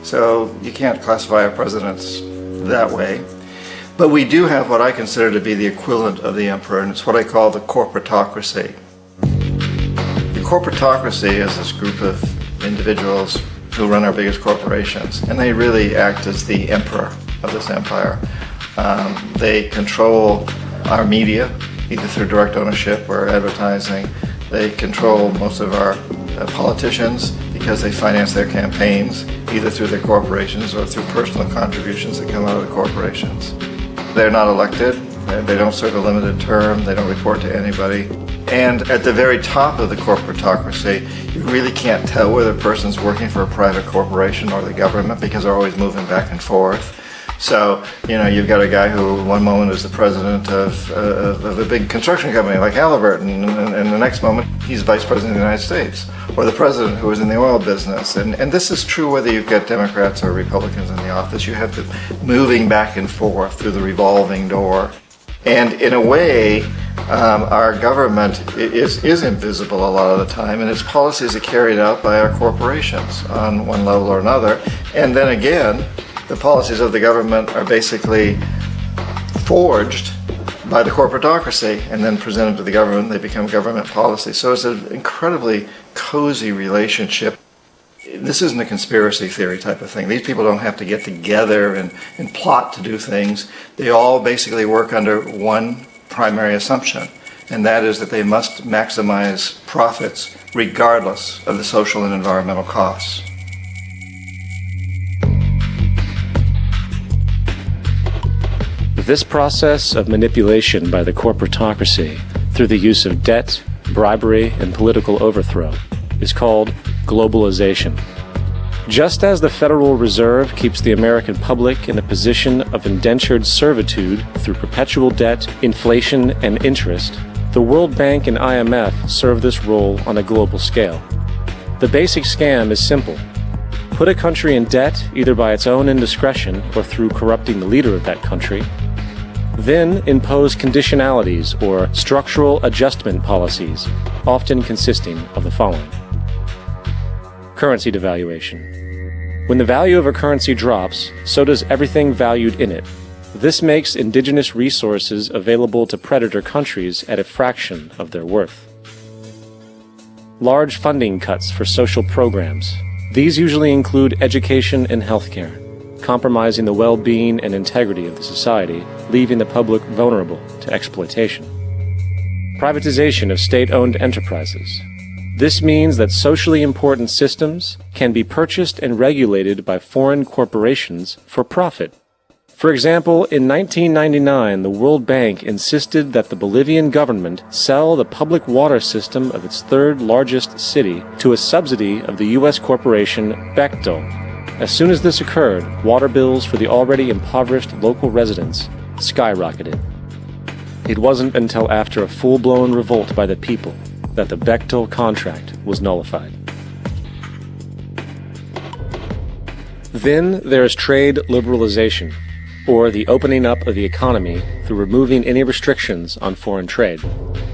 So you can't classify our presidents that way. But we do have what I consider to be the equivalent of the emperor, and it's what I call the corporatocracy. The corporatocracy is this group of individuals who run our biggest corporations, and they really act as the emperor of this empire. They control our media, either through direct ownership or advertising. They control most of our politicians because they finance their campaigns, either through their corporations or through personal contributions that come out of the corporations. They're not elected, they don't serve a limited term, they don't report to anybody. And at the very top of the corporatocracy, you really can't tell whether a person's working for a private corporation or the government because they're always moving back and forth. So, you know, you've got a guy who one moment is the president of a big construction company like Halliburton, and the next moment he's vice president of the United States, or the president who is in the oil business. And this is true whether you've got Democrats or Republicans in the office. You have them moving back and forth through the revolving door. And in a way, our government is invisible a lot of the time, and its policies are carried out by our corporations on one level or another. And then again, the policies of the government are basically forged by the corporatocracy and then presented to the government. They become government policy. So it's an incredibly cozy relationship. This isn't a conspiracy theory type of thing. These people don't have to get together and plot to do things. They all basically work under one primary assumption, and that is that they must maximize profits regardless of the social and environmental costs. This process of manipulation by the corporatocracy through the use of debt, bribery, and political overthrow is called globalization. Just as the Federal Reserve keeps the American public in a position of indentured servitude through perpetual debt, inflation, and interest, the World Bank and IMF serve this role on a global scale. The basic scam is simple. Put a country in debt either by its own indiscretion or through corrupting the leader of that country, then impose conditionalities or structural adjustment policies, often consisting of the following. Currency devaluation. When the value of a currency drops, so does everything valued in it. This makes indigenous resources available to predator countries at a fraction of their worth. Large funding cuts for social programs. These usually include education and healthcare, compromising the well-being and integrity of the society, leaving the public vulnerable to exploitation. Privatization of state-owned enterprises. This means that socially important systems can be purchased and regulated by foreign corporations for profit. For example, in 1999, the World Bank insisted that the Bolivian government sell the public water system of its third largest city to a subsidy of the U.S. corporation Bechtel. As soon as this occurred, water bills for the already impoverished local residents skyrocketed. It wasn't until after a full-blown revolt by the people that the Bechtel contract was nullified. Then there is trade liberalization, or the opening up of the economy through removing any restrictions on foreign trade.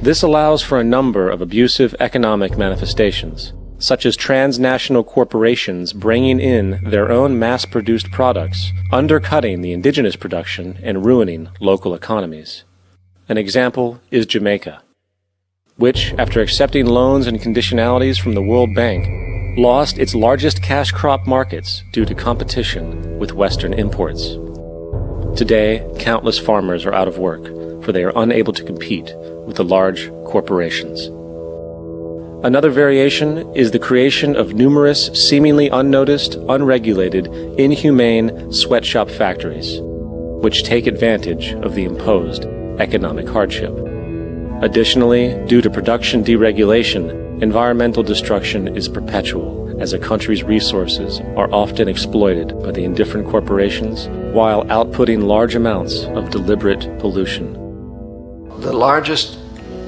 This allows for a number of abusive economic manifestations, such as transnational corporations bringing in their own mass-produced products, undercutting the indigenous production and ruining local economies. An example is Jamaica, which, after accepting loans and conditionalities from the World Bank, lost its largest cash crop markets due to competition with Western imports. Today, countless farmers are out of work, for they are unable to compete with the large corporations. Another variation is the creation of numerous, seemingly unnoticed, unregulated, inhumane sweatshop factories, which take advantage of the imposed economic hardship. Additionally, due to production deregulation, environmental destruction is perpetual, as a country's resources are often exploited by the indifferent corporations while outputting large amounts of deliberate pollution. The largest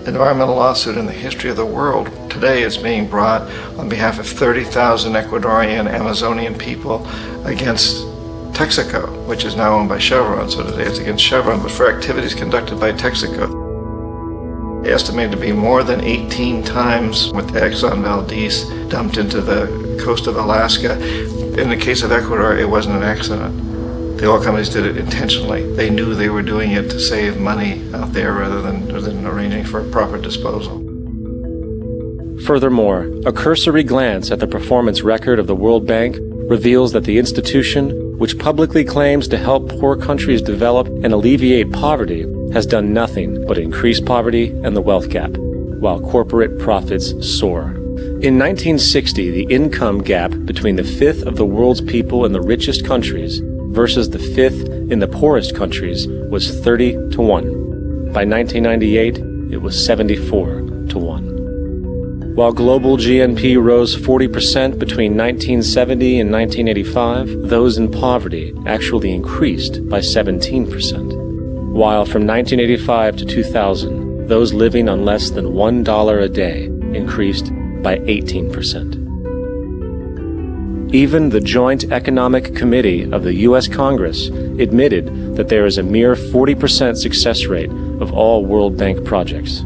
environmental lawsuit in the history of the world today is being brought on behalf of 30,000 Ecuadorian Amazonian people against Texaco, which is now owned by Chevron. So today it's against Chevron, but for activities conducted by Texaco. Estimated to be more than 18 times what the Exxon Valdez dumped into the coast of Alaska. In the case of Ecuador, it wasn't an accident. The oil companies did it intentionally. They knew they were doing it to save money out there rather than arranging for proper disposal. Furthermore, a cursory glance at the performance record of the World Bank reveals that the institution, which publicly claims to help poor countries develop and alleviate poverty, has done nothing but increase poverty and the wealth gap, while corporate profits soar. In 1960, the income gap between the fifth of the world's people in the richest countries versus the fifth in the poorest countries was 30 to 1. By 1998, it was 74 to 1. While global GNP rose 40% between 1970 and 1985, those in poverty actually increased by 17%. While from 1985 to 2000, those living on less than $1 a day increased by 18%. Even the Joint Economic Committee of the U.S. Congress admitted that there is a mere 40% success rate of all World Bank projects.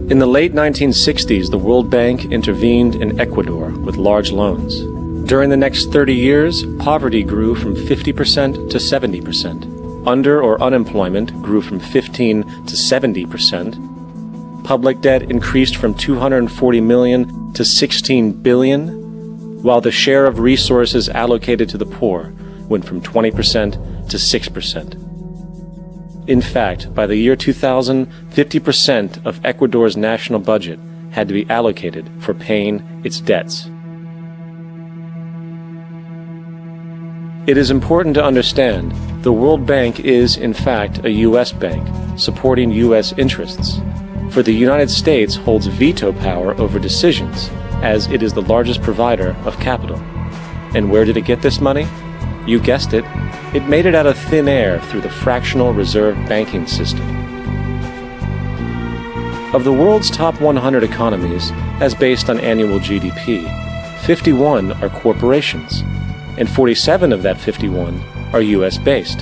In the late 1960s, the World Bank intervened in Ecuador with large loans. During the next 30 years, poverty grew from 50% to 70%. Under or unemployment grew from 15 to 70%. Public debt increased from 240 million to 16 billion, while the share of resources allocated to the poor went from 20% to 6%. In fact, by the year 2000, 50% of Ecuador's national budget had to be allocated for paying its debts. It is important to understand the World Bank is, in fact, a U.S. bank supporting U.S. interests, for the United States holds veto power over decisions, as it is the largest provider of capital. And where did it get this money? You guessed it, it made it out of thin air through the fractional reserve banking system. Of the world's top 100 economies, as based on annual GDP, 51 are corporations, and 47 of that 51 are US-based.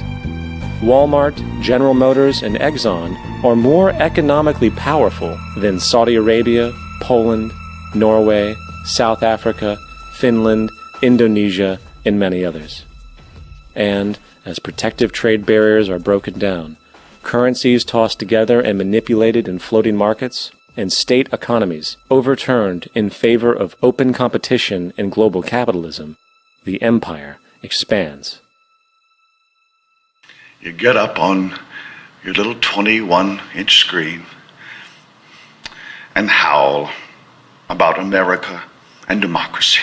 Walmart, General Motors, and Exxon are more economically powerful than Saudi Arabia, Poland, Norway, South Africa, Finland, Indonesia, and many others. And as protective trade barriers are broken down, currencies tossed together and manipulated in floating markets, and state economies overturned in favor of open competition and global capitalism, the empire expands. You get up on your little 21-inch screen and howl about America and democracy.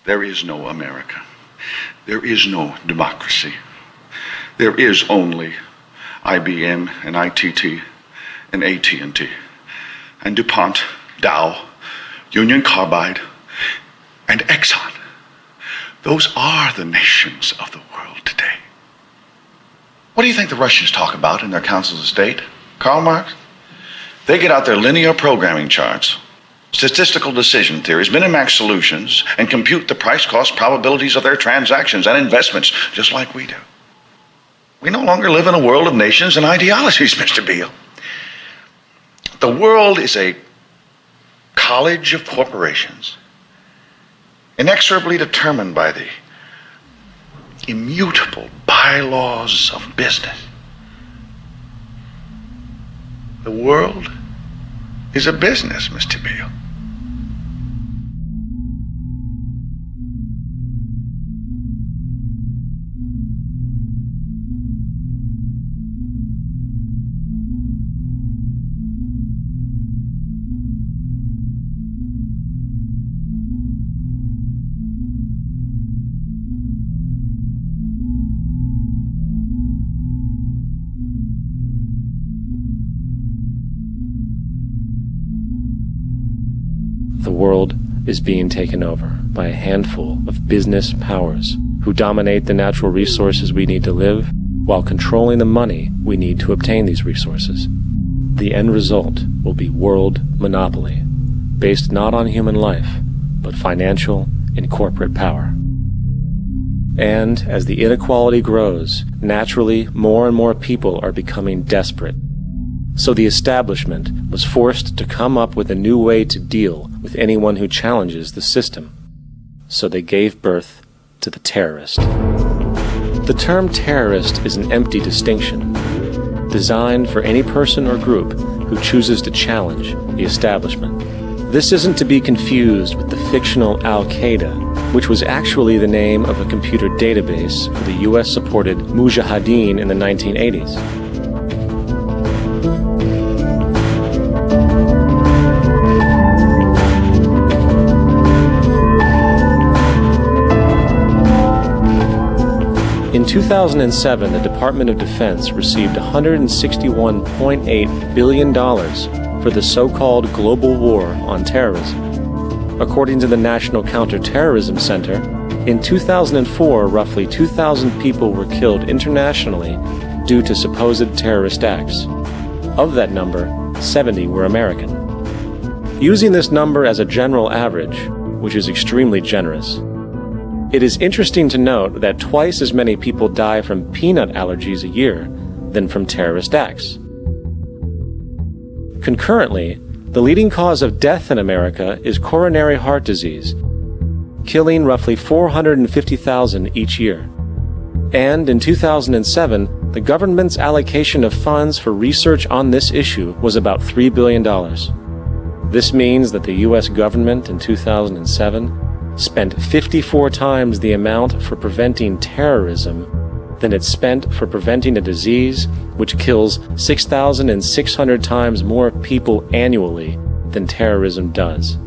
There is no America. There is no democracy. There is only IBM and ITT and AT&T and DuPont, Dow, Union Carbide, and Exxon. Those are the nations of the world today. What do you think the Russians talk about in their councils of state? Karl Marx? They get out their linear programming charts, statistical decision theories, Minimax solutions, and compute the price-cost probabilities of their transactions and investments, just like we do. We no longer live in a world of nations and ideologies, Mr. Beale. The world is a college of corporations, inexorably determined by the immutable bylaws of business. The world is a business, Mr. Beale. The world is being taken over by a handful of business powers who dominate the natural resources we need to live while controlling the money we need to obtain these resources. The end result will be world monopoly, based not on human life, but financial and corporate power. And as the inequality grows, naturally more and more people are becoming desperate. So the establishment was forced to come up with a new way to deal with anyone who challenges the system. So they gave birth to the terrorist. The term terrorist is an empty distinction, designed for any person or group who chooses to challenge the establishment. This isn't to be confused with the fictional Al-Qaeda, which was actually the name of a computer database for the US-supported Mujahideen in the 1980s. In 2007, the Department of Defense received $161.8 billion for the so-called global war on terrorism. According to the National Counterterrorism Center, in 2004, roughly 2,000 people were killed internationally due to supposed terrorist acts. Of that number, 70 were American. Using this number as a general average, which is extremely generous, it is interesting to note that twice as many people die from peanut allergies a year than from terrorist acts. Concurrently, the leading cause of death in America is coronary heart disease, killing roughly 450,000 each year. And in 2007, the government's allocation of funds for research on this issue was about $3 billion. This means that the U.S. government in 2007 spent 54 times the amount for preventing terrorism than it spent for preventing a disease which kills 6,600 times more people annually than terrorism does.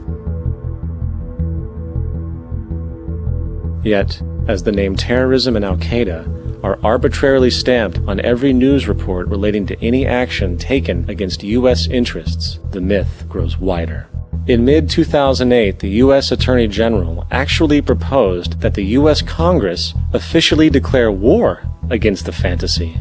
Yet, as the name terrorism and Al-Qaeda are arbitrarily stamped on every news report relating to any action taken against U.S. interests, the myth grows wider. In mid-2008, the U.S. Attorney General actually proposed that the U.S. Congress officially declare war against the fantasy.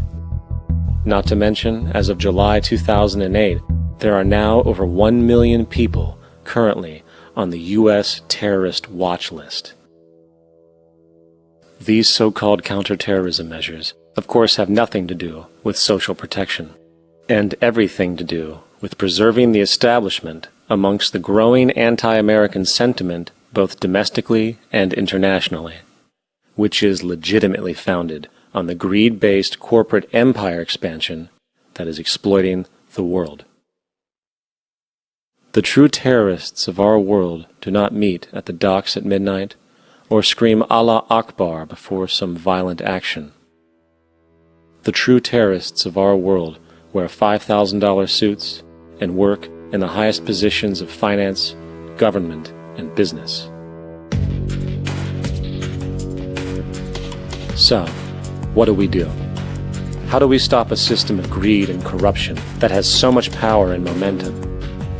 Not to mention, as of July 2008, there are now over 1 million people currently on the U.S. terrorist watch list. These so-called counterterrorism measures, of course, have nothing to do with social protection, and everything to do with preserving the establishment amongst the growing anti-American sentiment both domestically and internationally, which is legitimately founded on the greed-based corporate empire expansion that is exploiting the world. The true terrorists of our world do not meet at the docks at midnight or scream Allah Akbar before some violent action. The true terrorists of our world wear $5,000 suits and work in the highest positions of finance, government, and business. So, what do? How do we stop a system of greed and corruption that has so much power and momentum?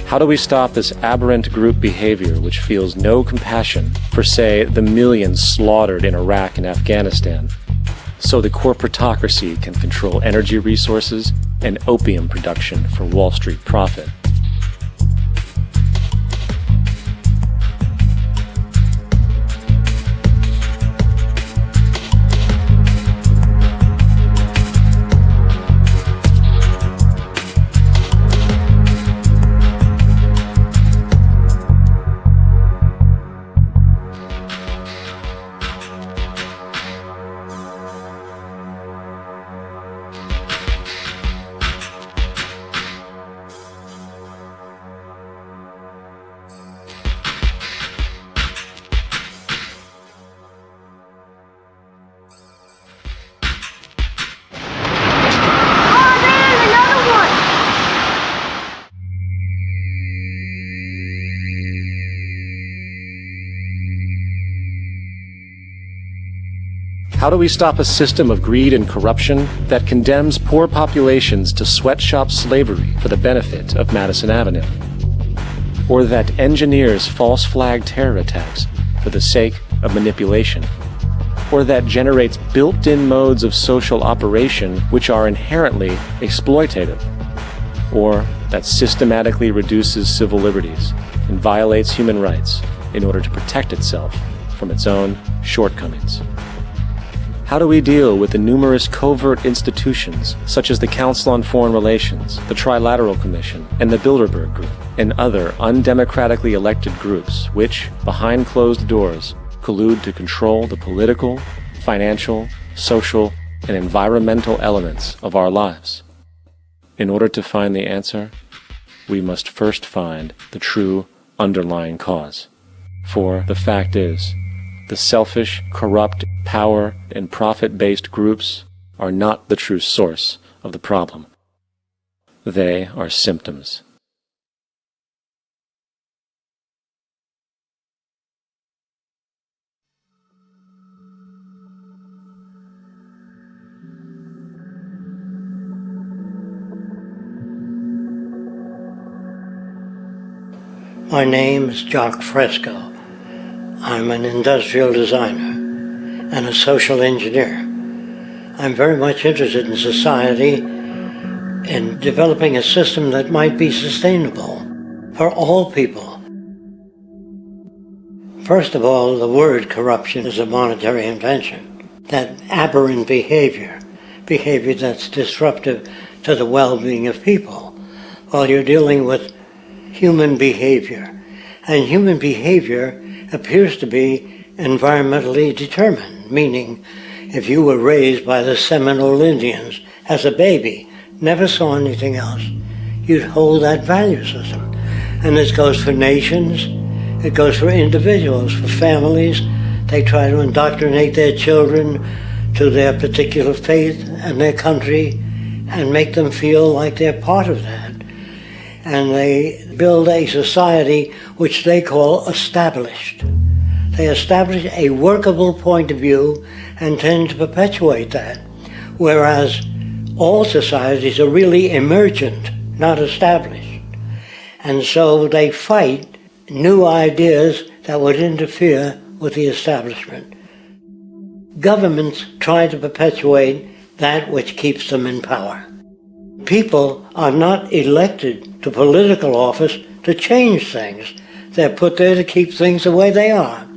How do we stop this aberrant group behavior which feels no compassion for, say, the millions slaughtered in Iraq and Afghanistan, so the corporatocracy can control energy resources and opium production for Wall Street profit? How do we stop a system of greed and corruption that condemns poor populations to sweatshop slavery for the benefit of Madison Avenue? Or that engineers false flag terror attacks for the sake of manipulation? Or that generates built-in modes of social operation which are inherently exploitative? Or that systematically reduces civil liberties and violates human rights in order to protect itself from its own shortcomings? How do we deal with the numerous covert institutions, such as the Council on Foreign Relations, the Trilateral Commission, and the Bilderberg Group, and other undemocratically elected groups which, behind closed doors, collude to control the political, financial, social, and environmental elements of our lives? In order to find the answer, we must first find the true underlying cause. For the fact is, the selfish, corrupt, power, and profit-based groups are not the true source of the problem. They are symptoms. My name is Jock Fresco. I'm an industrial designer and a social engineer. I'm very much interested in society and developing a system that might be sustainable for all people. First of all, the word corruption is a monetary invention. That aberrant behavior that's disruptive to the well-being of people, Well, you're dealing with human behavior. And human behavior appears to be environmentally determined, meaning if you were raised by the Seminole Indians as a baby, never saw anything else, you'd hold that value system. And this goes for nations, it goes for individuals, for families. They try to indoctrinate their children to their particular faith and their country and make them feel like they're part of that. And they build a society which they call established. They establish a workable point of view and tend to perpetuate that, whereas all societies are really emergent, not established. And so they fight new ideas that would interfere with the establishment. Governments try to perpetuate that which keeps them in power. People are not elected to political office to change things. They're put there to keep things the way they are.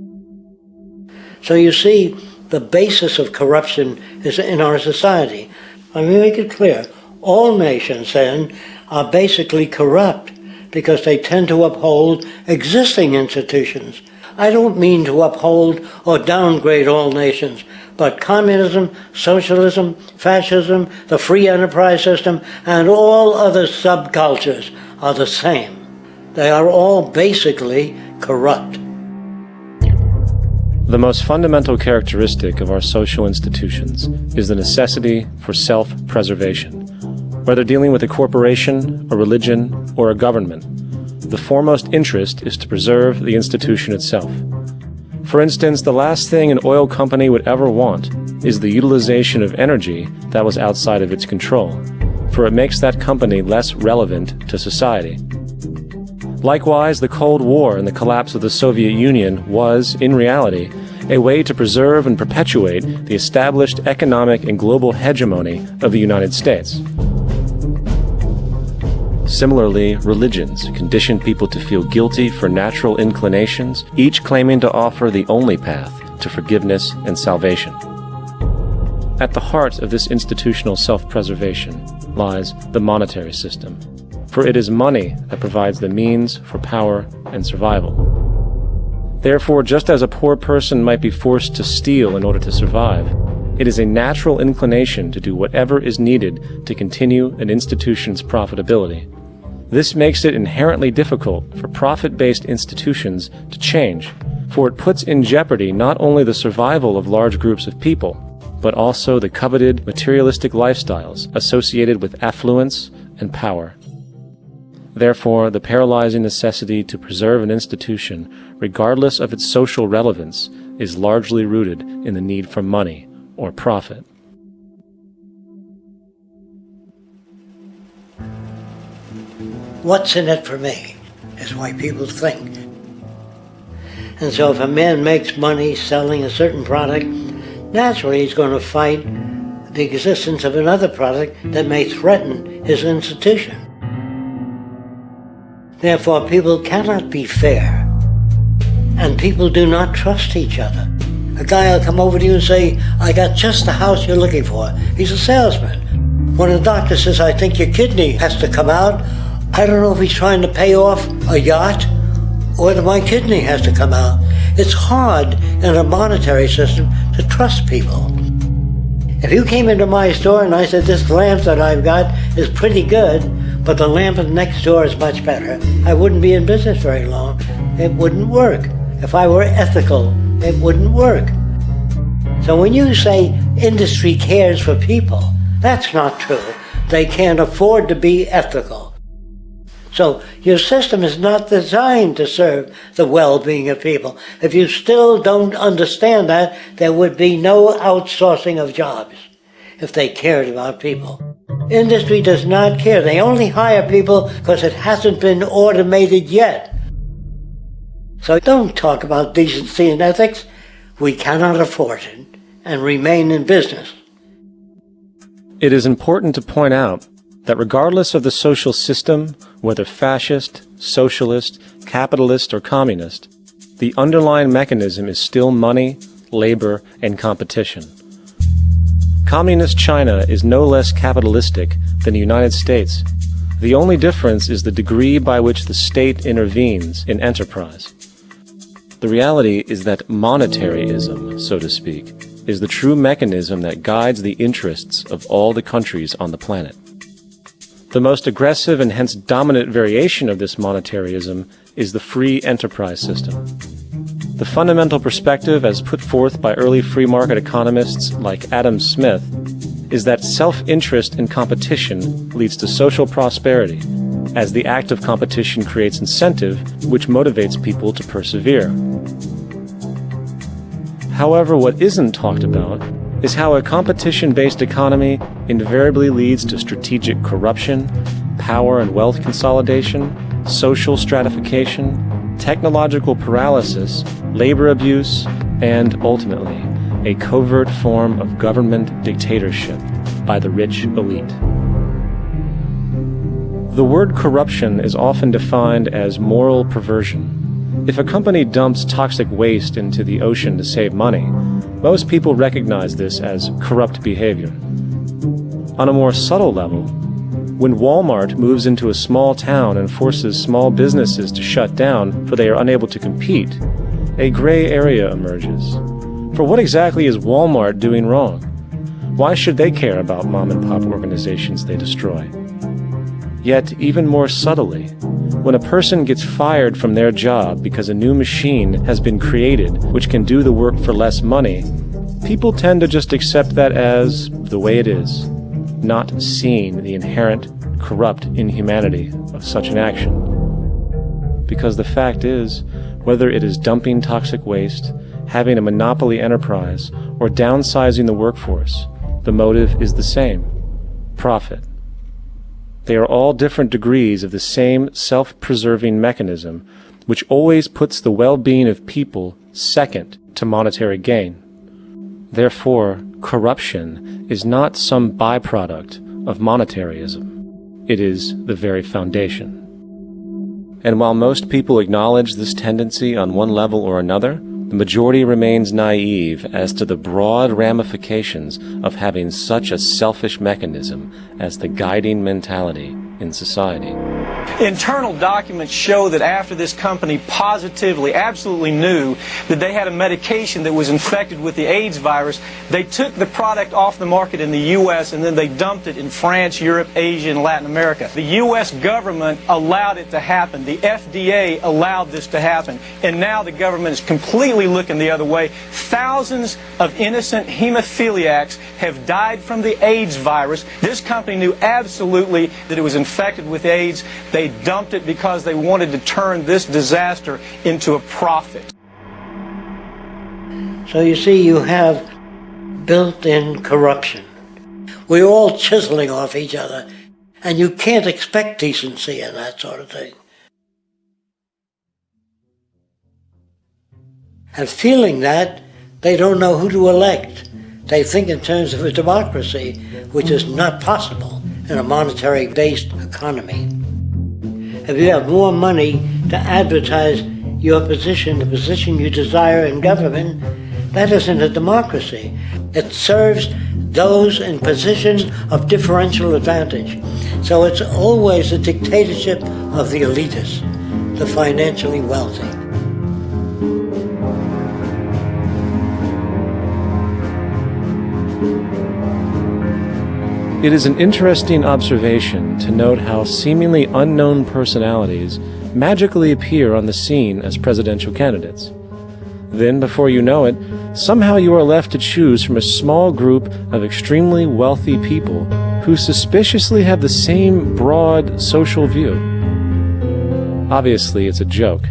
So you see, the basis of corruption is in our society. Let me make it clear. All nations, then, are basically corrupt because they tend to uphold existing institutions. I don't mean to uphold or downgrade all nations, but communism, socialism, fascism, the free enterprise system, and all other subcultures are the same. They are all basically corrupt. The most fundamental characteristic of our social institutions is the necessity for self-preservation. Whether dealing with a corporation, a religion, or a government, the foremost interest is to preserve the institution itself. For instance, the last thing an oil company would ever want is the utilization of energy that was outside of its control, for it makes that company less relevant to society. Likewise, the Cold War and the collapse of the Soviet Union was, in reality, a way to preserve and perpetuate the established economic and global hegemony of the United States. Similarly, religions condition people to feel guilty for natural inclinations, each claiming to offer the only path to forgiveness and salvation. At the heart of this institutional self-preservation lies the monetary system, for it is money that provides the means for power and survival. Therefore, just as a poor person might be forced to steal in order to survive, it is a natural inclination to do whatever is needed to continue an institution's profitability. This makes it inherently difficult for profit-based institutions to change, for it puts in jeopardy not only the survival of large groups of people, but also the coveted materialistic lifestyles associated with affluence and power. Therefore, the paralyzing necessity to preserve an institution, regardless of its social relevance, is largely rooted in the need for money or profit. What's in it for me is the way people think. And so if a man makes money selling a certain product, naturally he's going to fight the existence of another product that may threaten his institution. Therefore, people cannot be fair, and people do not trust each other. A guy will come over to you and say, I got just the house you're looking for. He's a salesman. When a doctor says, I think your kidney has to come out, I don't know if he's trying to pay off a yacht or that my kidney has to come out. It's hard in a monetary system to trust people. If you came into my store and I said, this lamp that I've got is pretty good, but the lamp next door is much better, I wouldn't be in business very long. It wouldn't work. If I were ethical, it wouldn't work. So when you say industry cares for people, that's not true. They can't afford to be ethical. So your system is not designed to serve the well-being of people. If you still don't understand that, there would be no outsourcing of jobs if they cared about people. Industry does not care. They only hire people because it hasn't been automated yet. So don't talk about decency and ethics. We cannot afford it and remain in business. It is important to point out that regardless of the social system, whether fascist, socialist, capitalist, or communist, the underlying mechanism is still money, labor, and competition. Communist China is no less capitalistic than the United States. The only difference is the degree by which the state intervenes in enterprise. The reality is that monetaryism, so to speak, is the true mechanism that guides the interests of all the countries on the planet. The most aggressive and hence dominant variation of this monetaryism is the free enterprise system. The fundamental perspective as put forth by early free market economists like Adam Smith is that self-interest in competition leads to social prosperity, as the act of competition creates incentive which motivates people to persevere. However, what isn't talked about is how a competition-based economy invariably leads to strategic corruption, power and wealth consolidation, social stratification, technological paralysis, labor abuse, and, ultimately, a covert form of government dictatorship by the rich elite. The word corruption is often defined as moral perversion. If a company dumps toxic waste into the ocean to save money, most people recognize this as corrupt behavior. On a more subtle level, when Walmart moves into a small town and forces small businesses to shut down for they are unable to compete, a gray area emerges. For what exactly is Walmart doing wrong? Why should they care about mom-and-pop organizations they destroy? Yet, even more subtly, when a person gets fired from their job because a new machine has been created which can do the work for less money, people tend to just accept that as the way it is, not seeing the inherent, corrupt inhumanity of such an action. Because the fact is, whether it is dumping toxic waste, having a monopoly enterprise, or downsizing the workforce, the motive is the same: profit. They are all different degrees of the same self-preserving mechanism, which always puts the well-being of people second to monetary gain. Therefore, corruption is not some byproduct of monetaryism. It is the very foundation. And while most people acknowledge this tendency on one level or another, the majority remains naive as to the broad ramifications of having such a selfish mechanism as the guiding mentality in society. Internal documents show that after this company positively, absolutely knew that they had a medication that was infected with the AIDS virus, they took the product off the market in the U.S. and then they dumped it in France, Europe, Asia, and Latin America. The U.S. government allowed it to happen. The FDA allowed this to happen. And now the government is completely looking the other way. Thousands of innocent hemophiliacs have died from the AIDS virus. This company knew absolutely that it was infected with AIDS. They dumped it because they wanted to turn this disaster into a profit. So you see, you have built-in corruption. We're all chiseling off each other, and you can't expect decency and that sort of thing. And feeling that, they don't know who to elect. They think in terms of a democracy, which is not possible in a monetary-based economy. If you have more money to advertise your position, the position you desire in government, that isn't a democracy. It serves those in positions of differential advantage. So it's always a dictatorship of the elitists, the financially wealthy. It is an interesting observation to note how seemingly unknown personalities magically appear on the scene as presidential candidates. Then, before you know it, somehow you are left to choose from a small group of extremely wealthy people who suspiciously have the same broad social view. Obviously, it's a joke.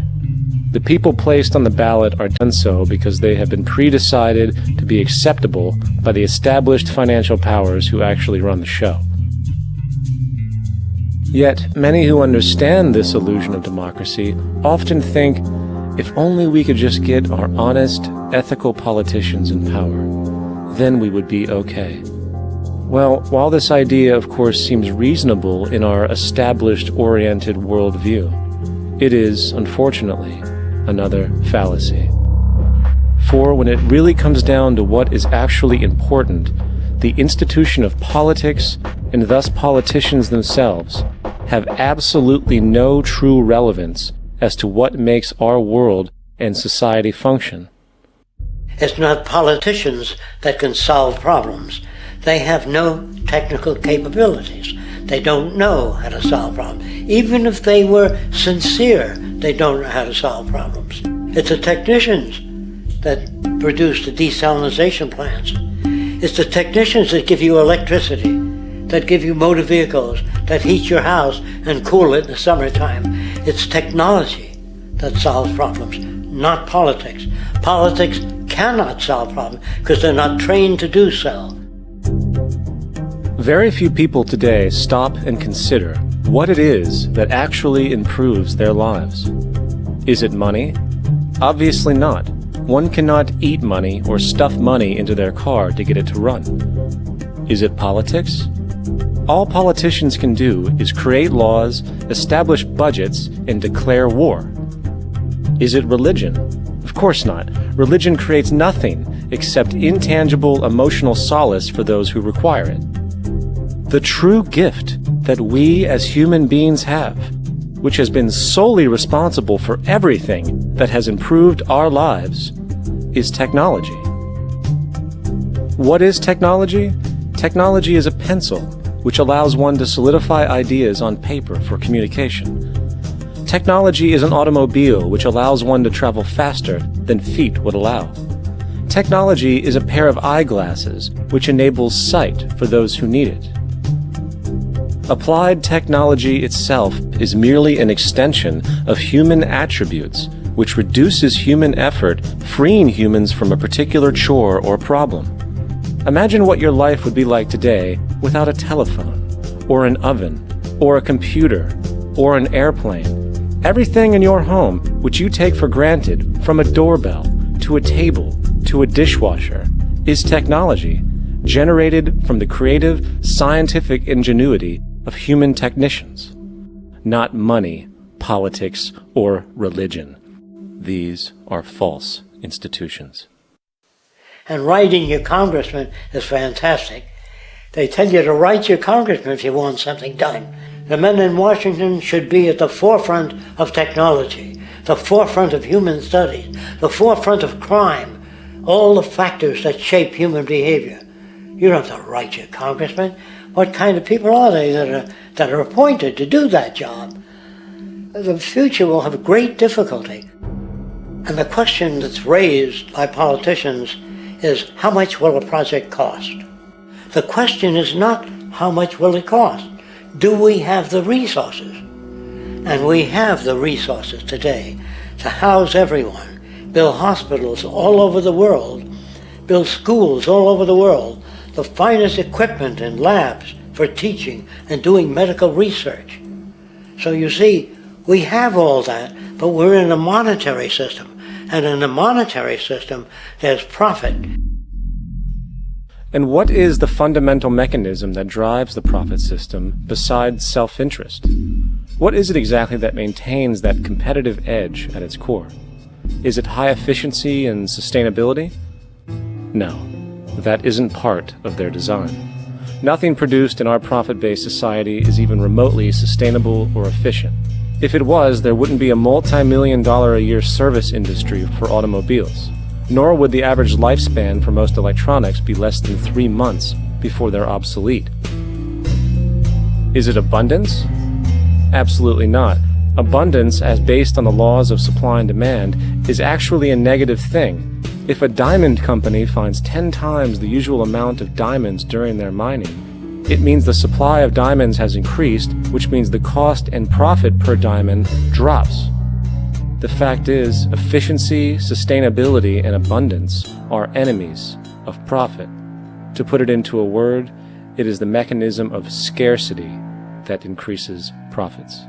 The people placed on the ballot are done so because they have been pre-decided to be acceptable by the established financial powers who actually run the show. Yet, many who understand this illusion of democracy often think, if only we could just get our honest, ethical politicians in power, then we would be okay. Well, while this idea, of course, seems reasonable in our established-oriented worldview, it is, unfortunately, another fallacy. For when it really comes down to what is actually important, the institution of politics, and thus politicians themselves, have absolutely no true relevance as to what makes our world and society function. It's not politicians that can solve problems. They have no technical capabilities. They don't know how to solve problems. Even if they were sincere, they don't know how to solve problems. It's the technicians that produce the desalination plants. It's the technicians that give you electricity, that give you motor vehicles, that heat your house and cool it in the summertime. It's technology that solves problems, not politics. Politics cannot solve problems because they're not trained to do so. Very few people today stop and consider what it is that actually improves their lives. Is it money? Obviously not. One cannot eat money or stuff money into their car to get it to run. Is it politics? All politicians can do is create laws, establish budgets, and declare war. Is it religion? Of course not. Religion creates nothing except intangible emotional solace for those who require it. The true gift that we as human beings have, which has been solely responsible for everything that has improved our lives, is technology. What is technology? Technology is a pencil which allows one to solidify ideas on paper for communication. Technology is an automobile which allows one to travel faster than feet would allow. Technology is a pair of eyeglasses which enables sight for those who need it. Applied technology itself is merely an extension of human attributes which reduces human effort, freeing humans from a particular chore or problem. Imagine what your life would be like today without a telephone, or an oven, or a computer, or an airplane. Everything in your home, which you take for granted, from a doorbell, to a table, to a dishwasher, is technology, generated from the creative, scientific ingenuity of human technicians, not money, politics, or religion. These are false institutions. And writing your congressman is fantastic. They tell you to write your congressman if you want something done. The men in Washington should be at the forefront of technology, the forefront of human studies, the forefront of crime, all the factors that shape human behavior. You don't have to write your congressman. What kind of people are they that are appointed to do that job? The future will have great difficulty. And the question that's raised by politicians is, how much will a project cost? The question is not, how much will it cost? Do we have the resources? And we have the resources today to house everyone, build hospitals all over the world, build schools all over the world, the finest equipment and labs for teaching and doing medical research. So you see, we have all that, but we're in a monetary system. And in a monetary system, there's profit. And what is the fundamental mechanism that drives the profit system besides self-interest? What is it exactly that maintains that competitive edge at its core? Is it high efficiency and sustainability? No, that isn't part of their design. Nothing produced in our profit-based society is even remotely sustainable or efficient. If it was, there wouldn't be a multi-million-dollar-a-year service industry for automobiles, nor would the average lifespan for most electronics be less than 3 months before they're obsolete. Is it abundance? Absolutely not. Abundance, as based on the laws of supply and demand, is actually a negative thing. If a diamond company finds 10 times the usual amount of diamonds during their mining, it means the supply of diamonds has increased, which means the cost and profit per diamond drops. The fact is, efficiency, sustainability, and abundance are enemies of profit. To put it into a word, it is the mechanism of scarcity that increases profits.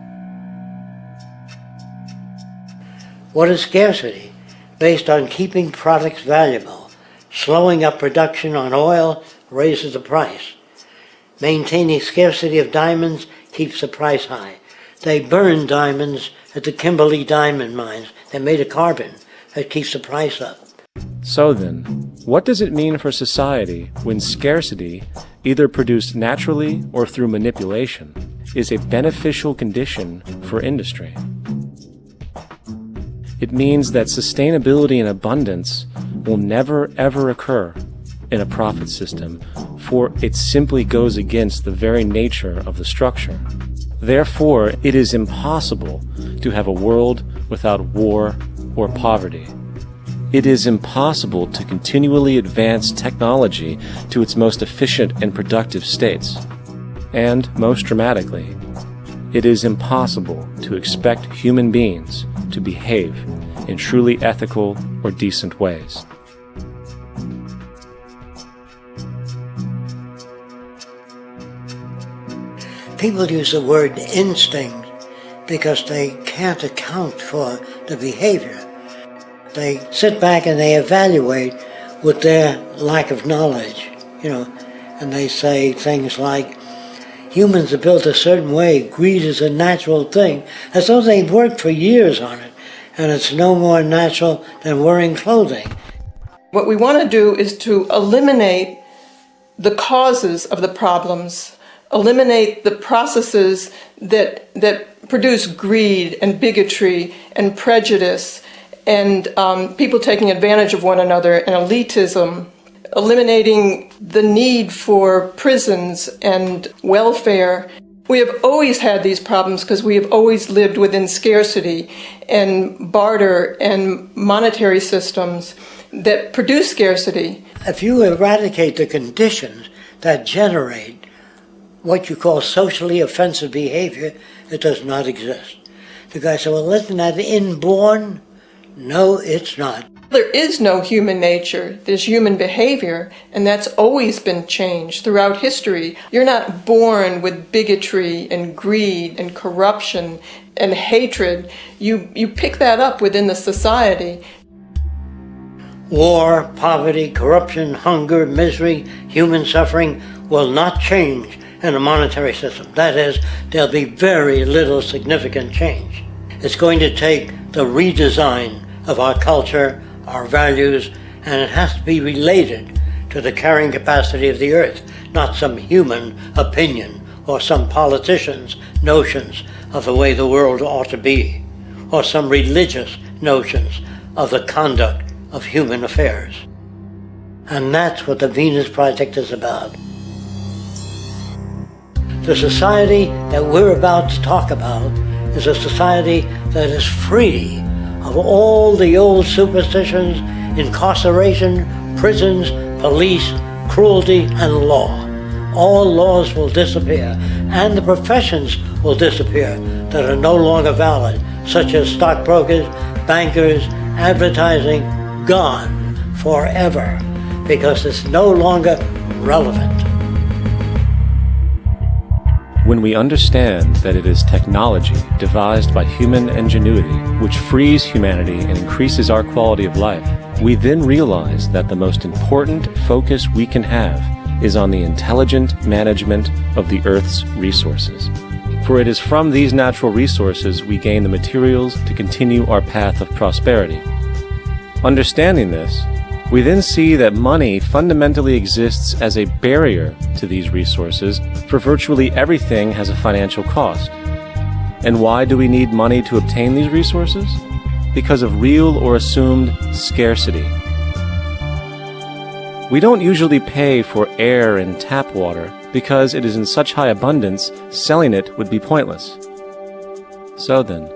What is scarcity? Based on keeping products valuable. Slowing up production on oil raises the price. Maintaining scarcity of diamonds keeps the price high. They burn diamonds at the Kimberley diamond mines. They're made of carbon. That keeps the price up. So then, what does it mean for society when scarcity, either produced naturally or through manipulation, is a beneficial condition for industry. It means that sustainability and abundance will never ever occur in a profit system, for it simply goes against the very nature of the structure. Therefore, it is impossible to have a world without war or poverty. It is impossible to continually advance technology to its most efficient and productive states. And, most dramatically, it is impossible to expect human beings to behave in truly ethical or decent ways. People use the word instinct because they can't account for the behavior. They sit back and they evaluate with their lack of knowledge, and they say things like, humans are built a certain way, greed is a natural thing, as though they've worked for years on it, and it's no more natural than wearing clothing. What we want to do is to eliminate the causes of the problems, eliminate the processes that produce greed and bigotry and prejudice and people taking advantage of one another and elitism, eliminating the need for prisons and welfare. We have always had these problems because we have always lived within scarcity and barter and monetary systems that produce scarcity. If you eradicate the conditions that generate what you call socially offensive behavior, it does not exist. The guy said, well, isn't that inborn? No, it's not. There is no human nature. There's human behavior, and that's always been changed throughout history. You're not born with bigotry and greed and corruption and hatred. You pick that up within the society. War, poverty, corruption, hunger, misery, human suffering will not change in a monetary system. That is, there'll be very little significant change. It's going to take the redesign of our culture, our values, and it has to be related to the carrying capacity of the earth, not some human opinion or some politician's notions of the way the world ought to be, or some religious notions of the conduct of human affairs. And that's what the Venus Project is about. The society that we're about to talk about is a society that is free of all the old superstitions, incarceration, prisons, police, cruelty, and law. All laws will disappear, and the professions will disappear that are no longer valid, such as stockbrokers, bankers, advertising, gone forever, because it's no longer relevant. When we understand that it is technology devised by human ingenuity which frees humanity and increases our quality of life, we then realize that the most important focus we can have is on the intelligent management of the Earth's resources. For it is from these natural resources we gain the materials to continue our path of prosperity. Understanding this, we then see that money fundamentally exists as a barrier to these resources, for virtually everything has a financial cost. And why do we need money to obtain these resources? Because of real or assumed scarcity. We don't usually pay for air and tap water because it is in such high abundance, selling it would be pointless. So then,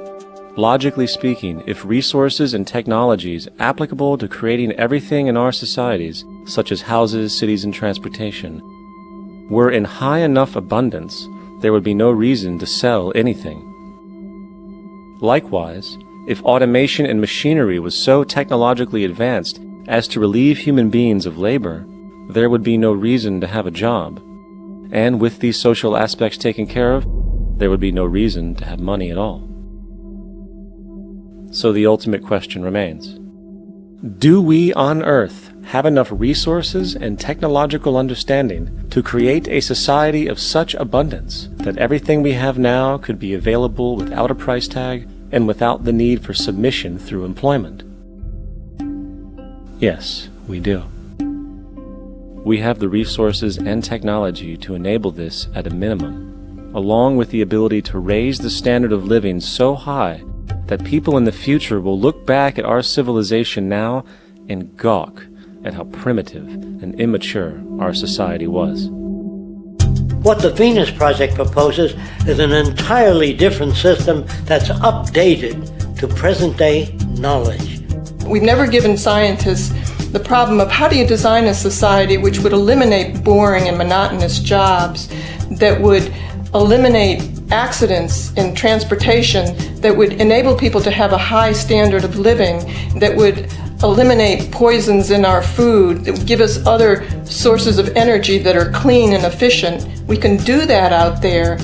logically speaking, if resources and technologies applicable to creating everything in our societies, such as houses, cities, and transportation, were in high enough abundance, there would be no reason to sell anything. Likewise, if automation and machinery was so technologically advanced as to relieve human beings of labor, there would be no reason to have a job. And with these social aspects taken care of, there would be no reason to have money at all. So the ultimate question remains. Do we on Earth have enough resources and technological understanding to create a society of such abundance that everything we have now could be available without a price tag and without the need for submission through employment? Yes, we do. We have the resources and technology to enable this at a minimum. along with the ability to raise the standard of living so high that people in the future will look back at our civilization now and gawk at how primitive and immature our society was. What the Venus Project proposes is an entirely different system that's updated to present-day knowledge. We've never given scientists the problem of how do you design a society which would eliminate boring and monotonous jobs, that would eliminate accidents in transportation, that would enable people to have a high standard of living, that would eliminate poisons in our food, that would give us other sources of energy that are clean and efficient. We can do that out there.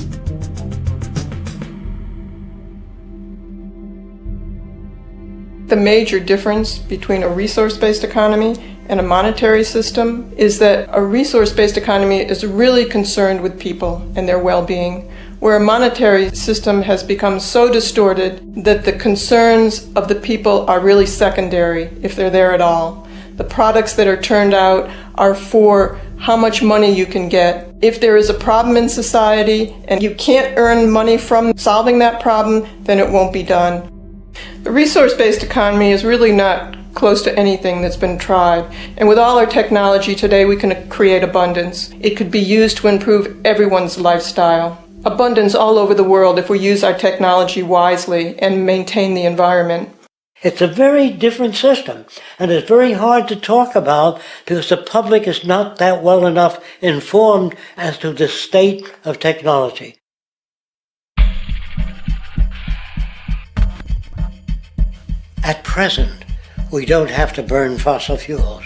The major difference between a resource-based economy and a monetary system is that a resource-based economy is really concerned with people and their well-being, where a monetary system has become so distorted that the concerns of the people are really secondary, if they're there at all. The products that are turned out are for how much money you can get. If there is a problem in society and you can't earn money from solving that problem, then it won't be done. The resource-based economy is really not close to anything that's been tried. And with all our technology today, we can create abundance. It could be used to improve everyone's lifestyle. Abundance all over the world if we use our technology wisely and maintain the environment. It's a very different system, and it's very hard to talk about because the public is not that well enough informed as to the state of technology. At present, we don't have to burn fossil fuels.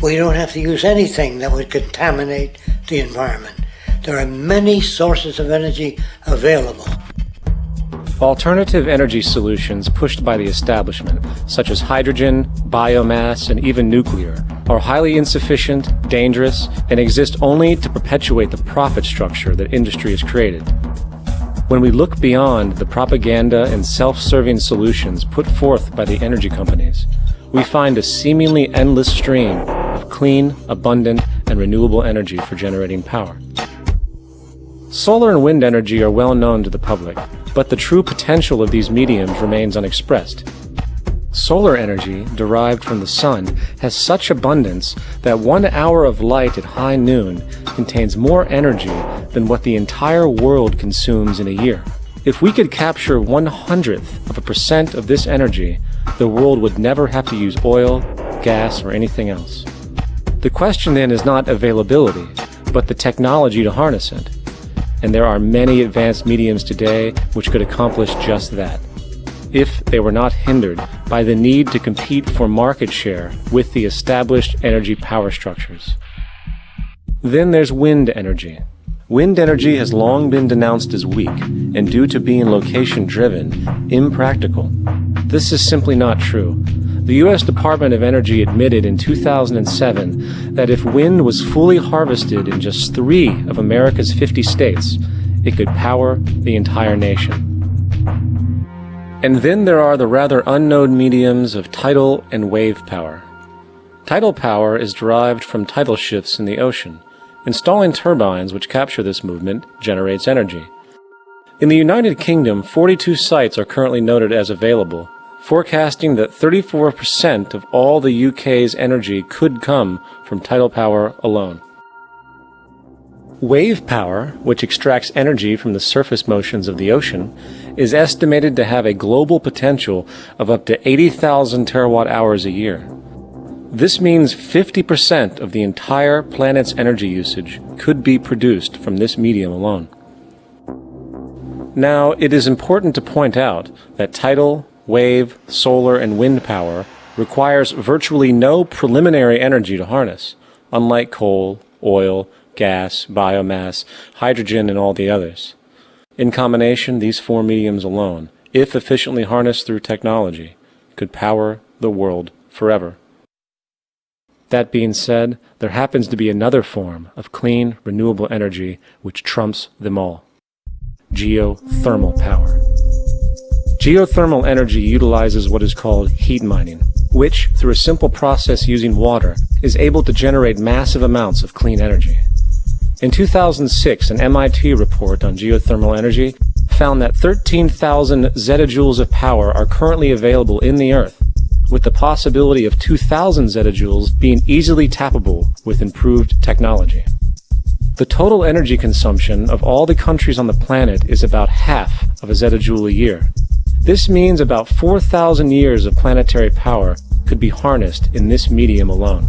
We don't have to use anything that would contaminate the environment. There are many sources of energy available. Alternative energy solutions pushed by the establishment, such as hydrogen, biomass, and even nuclear, are highly insufficient, dangerous, and exist only to perpetuate the profit structure that industry has created. When we look beyond the propaganda and self-serving solutions put forth by the energy companies, we find a seemingly endless stream of clean, abundant, and renewable energy for generating power. Solar and wind energy are well known to the public, but the true potential of these mediums remains unexpressed. Solar energy, derived from the sun, has such abundance that 1 hour of light at high noon contains more energy than what the entire world consumes in a year. If we could capture 1/100% of this energy, the world would never have to use oil, gas, or anything else. The question then is not availability, but the technology to harness it. And there are many advanced mediums today which could accomplish just that, if they were not hindered by the need to compete for market share with the established energy power structures. Then there's wind energy. Wind energy has long been denounced as weak, and due to being location-driven, impractical. This is simply not true. The U.S. Department of Energy admitted in 2007 that if wind was fully harvested in just 3 of America's 50 states, it could power the entire nation. And then there are the rather unknown mediums of tidal and wave power. Tidal power is derived from tidal shifts in the ocean. Installing turbines which capture this movement generates energy. In the United Kingdom, 42 sites are currently noted as available, forecasting that 34% of all the UK's energy could come from tidal power alone. Wave power, which extracts energy from the surface motions of the ocean, is estimated to have a global potential of up to 80,000 terawatt-hours a year. This means 50% of the entire planet's energy usage could be produced from this medium alone. Now, it is important to point out that tidal, wave, solar, and wind power requires virtually no preliminary energy to harness, unlike coal, oil, gas, biomass, hydrogen, and all the others. In combination, these 4 mediums alone, if efficiently harnessed through technology, could power the world forever. That being said, there happens to be another form of clean, renewable energy which trumps them all: geothermal power. Geothermal energy utilizes what is called heat mining, which, through a simple process using water, is able to generate massive amounts of clean energy. In 2006, an MIT report on geothermal energy found that 13,000 zettajoules of power are currently available in the Earth, with the possibility of 2,000 zettajoules being easily tappable with improved technology. The total energy consumption of all the countries on the planet is about half of a zettajoule a year. This means about 4,000 years of planetary power could be harnessed in this medium alone.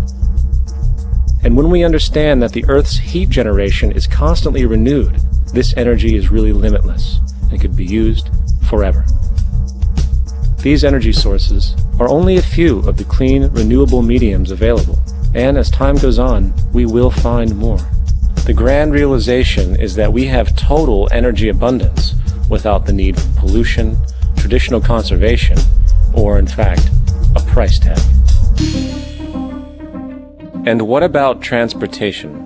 And when we understand that the Earth's heat generation is constantly renewed, this energy is really limitless and could be used forever. These energy sources are only a few of the clean, renewable mediums available, and as time goes on, we will find more. The grand realization is that we have total energy abundance without the need for pollution, traditional conservation, or in fact, a price tag. And what about transportation?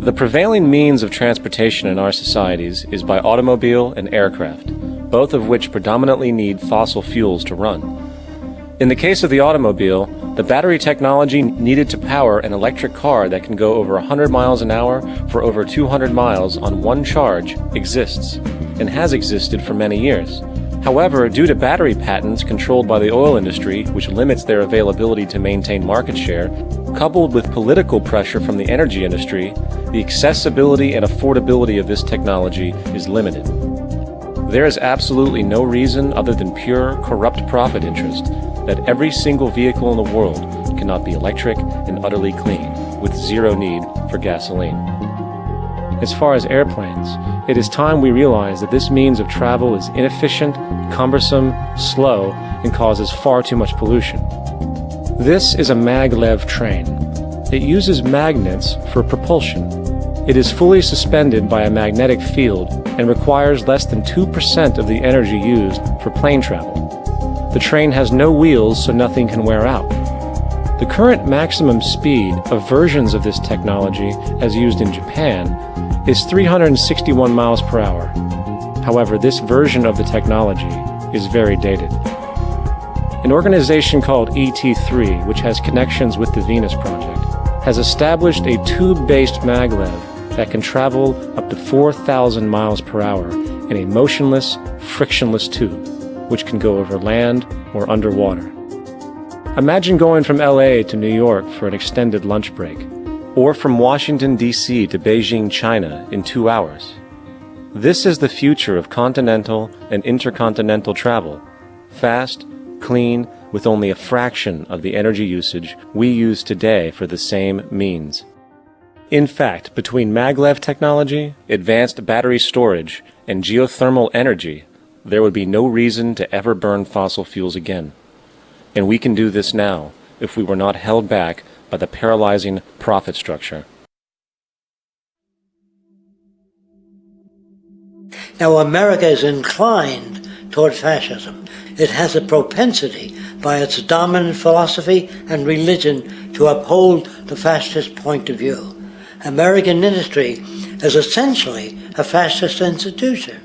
The prevailing means of transportation in our societies is by automobile and aircraft, both of which predominantly need fossil fuels to run. In the case of the automobile, the battery technology needed to power an electric car that can go over 100 miles an hour for over 200 miles on one charge exists, and has existed for many years. However, due to battery patents controlled by the oil industry, which limits their availability to maintain market share, coupled with political pressure from the energy industry, the accessibility and affordability of this technology is limited. There is absolutely no reason other than pure, corrupt profit interest that every single vehicle in the world cannot be electric and utterly clean, with zero need for gasoline. As far as airplanes, it is time we realize that this means of travel is inefficient, cumbersome, slow, and causes far too much pollution. This is a maglev train. It uses magnets for propulsion. It is fully suspended by a magnetic field and requires less than 2% of the energy used for plane travel. The train has no wheels, so nothing can wear out. The current maximum speed of versions of this technology, as used in Japan, is 361 miles per hour. However, this version of the technology is very dated. An organization called ET3, which has connections with the Venus Project, has established a tube-based maglev that can travel up to 4,000 miles per hour in a motionless, frictionless tube, which can go over land or underwater. Imagine going from LA to New York for an extended lunch break, or from Washington, D.C. to Beijing, China in 2 hours. This is the future of continental and intercontinental travel. Fast, clean, with only a fraction of the energy usage we use today for the same means. In fact, between maglev technology, advanced battery storage, and geothermal energy, there would be no reason to ever burn fossil fuels again. And we can do this now if we were not held back by the paralyzing profit structure. Now, America is inclined toward fascism. It has a propensity by its dominant philosophy and religion to uphold the fascist point of view. American industry is essentially a fascist institution.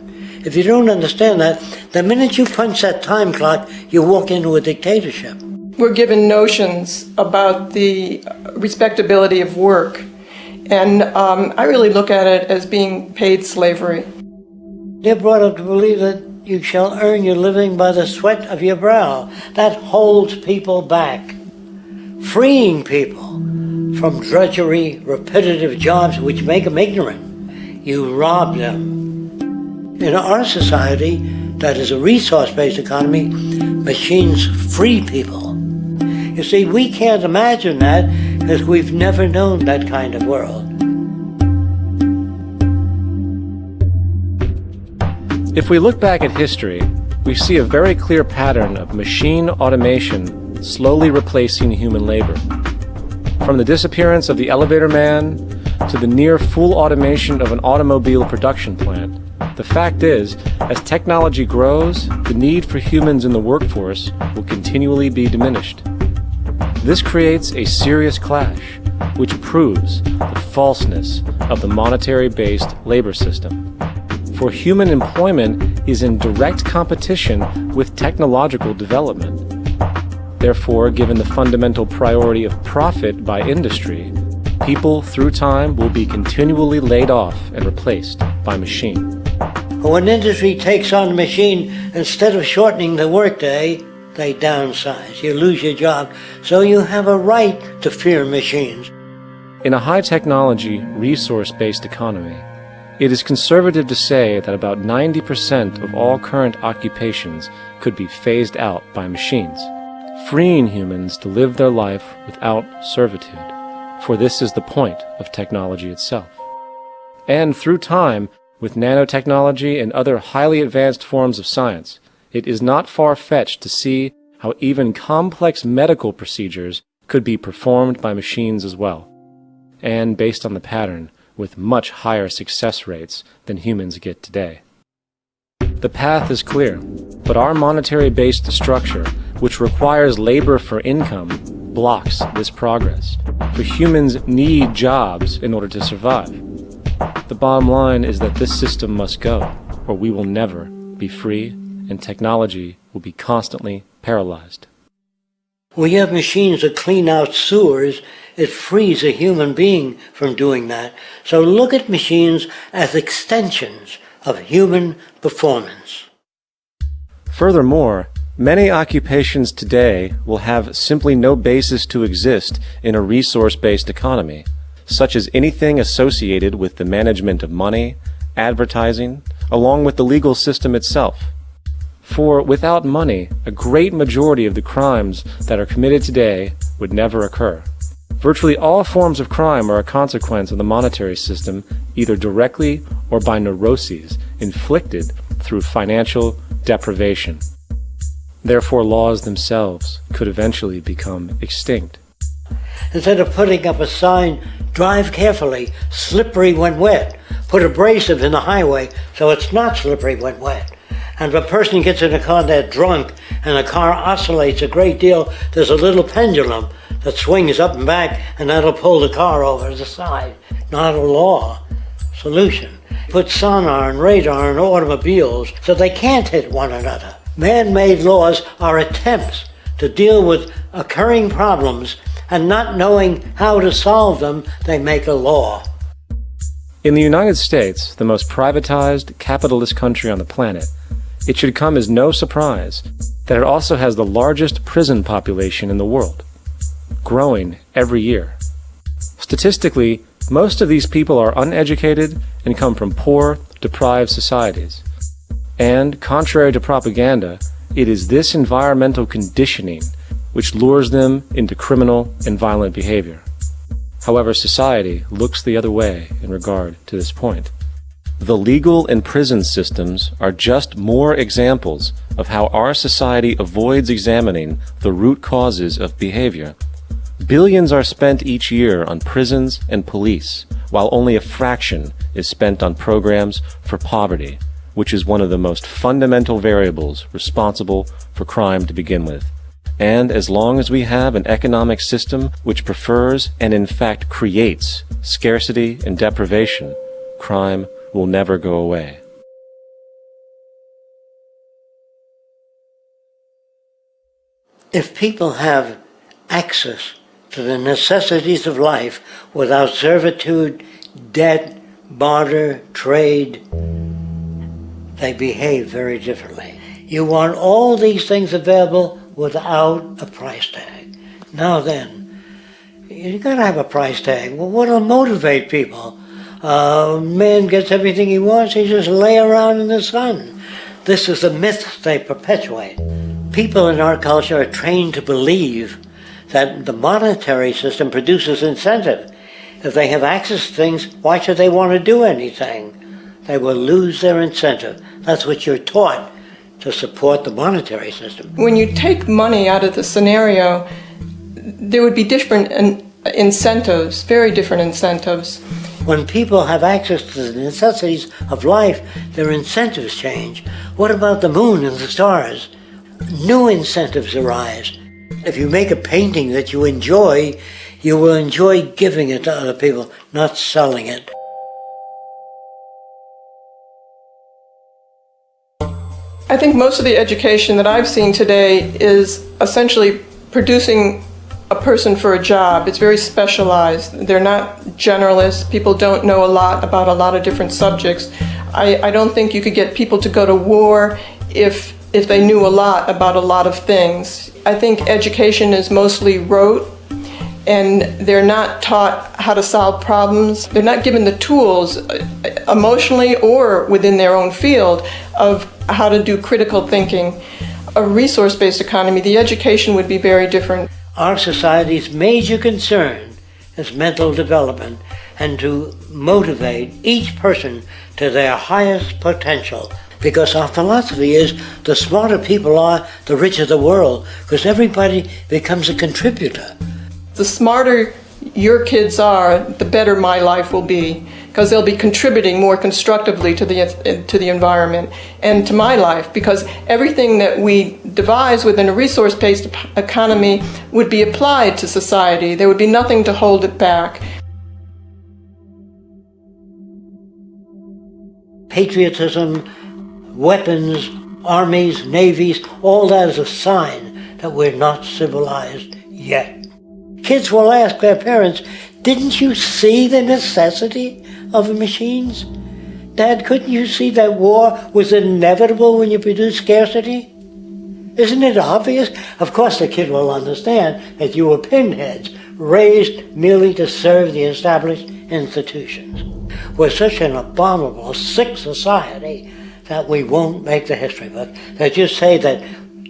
If you don't understand that, the minute you punch that time clock, you walk into a dictatorship. We're given notions about the respectability of work, and I really look at it as being paid slavery. They're brought up to believe that you shall earn your living by the sweat of your brow. That holds people back, freeing people from drudgery, repetitive jobs which make them ignorant. You rob them. In our society, that is a resource-based economy, machines free people. You see, we can't imagine that because we've never known that kind of world. If we look back at history, we see a very clear pattern of machine automation slowly replacing human labor. From the disappearance of the elevator man to the near full automation of an automobile production plant, the fact is, as technology grows, the need for humans in the workforce will continually be diminished. This creates a serious clash, which proves the falseness of the monetary-based labor system. For human employment is in direct competition with technological development. Therefore, given the fundamental priority of profit by industry, people through time will be continually laid off and replaced by machine. When industry takes on a machine, instead of shortening the workday, they downsize. You lose your job. So you have a right to fear machines. In a high-technology, resource-based economy, it is conservative to say that about 90% of all current occupations could be phased out by machines, freeing humans to live their life without servitude, for this is the point of technology itself. And through time, with nanotechnology and other highly advanced forms of science, it is not far-fetched to see how even complex medical procedures could be performed by machines as well, and based on the pattern, with much higher success rates than humans get today. The path is clear, but our monetary-based structure, which requires labor for income, blocks this progress, for humans need jobs in order to survive. The bottom line is that this system must go, or we will never be free, and technology will be constantly paralyzed. We have machines that clean out sewers. It frees a human being from doing that. So look at machines as extensions of human performance. Furthermore, many occupations today will have simply no basis to exist in a resource-based economy, such as anything associated with the management of money, advertising, along with the legal system itself. For without money, a great majority of the crimes that are committed today would never occur. Virtually all forms of crime are a consequence of the monetary system, either directly or by neuroses inflicted through financial deprivation. Therefore, laws themselves could eventually become extinct. Instead of putting up a sign, drive carefully, slippery when wet, put abrasive in the highway so it's not slippery when wet. And if a person gets in a car that's drunk and the car oscillates a great deal, there's a little pendulum that swings up and back, and that'll pull the car over to the side. Not a law solution. Put sonar and radar in automobiles so they can't hit one another. Man-made laws are attempts to deal with occurring problems, and not knowing how to solve them, they make a law. In the United States, the most privatized, capitalist country on the planet, it should come as no surprise that it also has the largest prison population in the world, growing every year. Statistically, most of these people are uneducated and come from poor, deprived societies. And, contrary to propaganda, it is this environmental conditioning which lures them into criminal and violent behavior. However, society looks the other way in regard to this point. The legal and prison systems are just more examples of how our society avoids examining the root causes of behavior. Billions are spent each year on prisons and police, while only a fraction is spent on programs for poverty, which is one of the most fundamental variables responsible for crime to begin with. And as long as we have an economic system which prefers and in fact creates scarcity and deprivation, crime will never go away. If people have access to the necessities of life without servitude, debt, barter, trade, they behave very differently. You want all these things available without a price tag. Now then, you gotta have a price tag. Well, what'll motivate people? Man gets everything he wants, he just lay around in the sun. This is the myth they perpetuate. People in our culture are trained to believe that the monetary system produces incentive. If they have access to things, why should they want to do anything? They will lose their incentive. That's what you're taught to support the monetary system. When you take money out of the scenario, there would be different incentives, very different incentives. When people have access to the necessities of life, their incentives change. What about the moon and the stars? New incentives arise. If you make a painting that you enjoy, you will enjoy giving it to other people, not selling it. I think most of the education that I've seen today is essentially producing a person for a job. It's very specialized. They're not generalists. People don't know a lot about a lot of different subjects. I don't think you could get people to go to war if they knew a lot about a lot of things. I think education is mostly rote, and they're not taught how to solve problems. They're not given the tools emotionally or within their own field of how to do critical thinking. A resource-based economy, the education would be very different. Our society's major concern is mental development and to motivate each person to their highest potential. Because our philosophy is the smarter people are, the richer the world, because everybody becomes a contributor. The smarter your kids are, the better my life will be, because they'll be contributing more constructively to the environment and to my life, because everything that we devise within a resource-based economy would be applied to society. There would be nothing to hold it back. Patriotism, weapons, armies, navies, all that is a sign that we're not civilized yet. Kids will ask their parents, didn't you see the necessity of the machines? Dad, couldn't you see that war was inevitable when you produce scarcity? Isn't it obvious? Of course the kid will understand that you were pinheads, raised merely to serve the established institutions. We're such an abominable, sick society that we won't make the history book. They just say that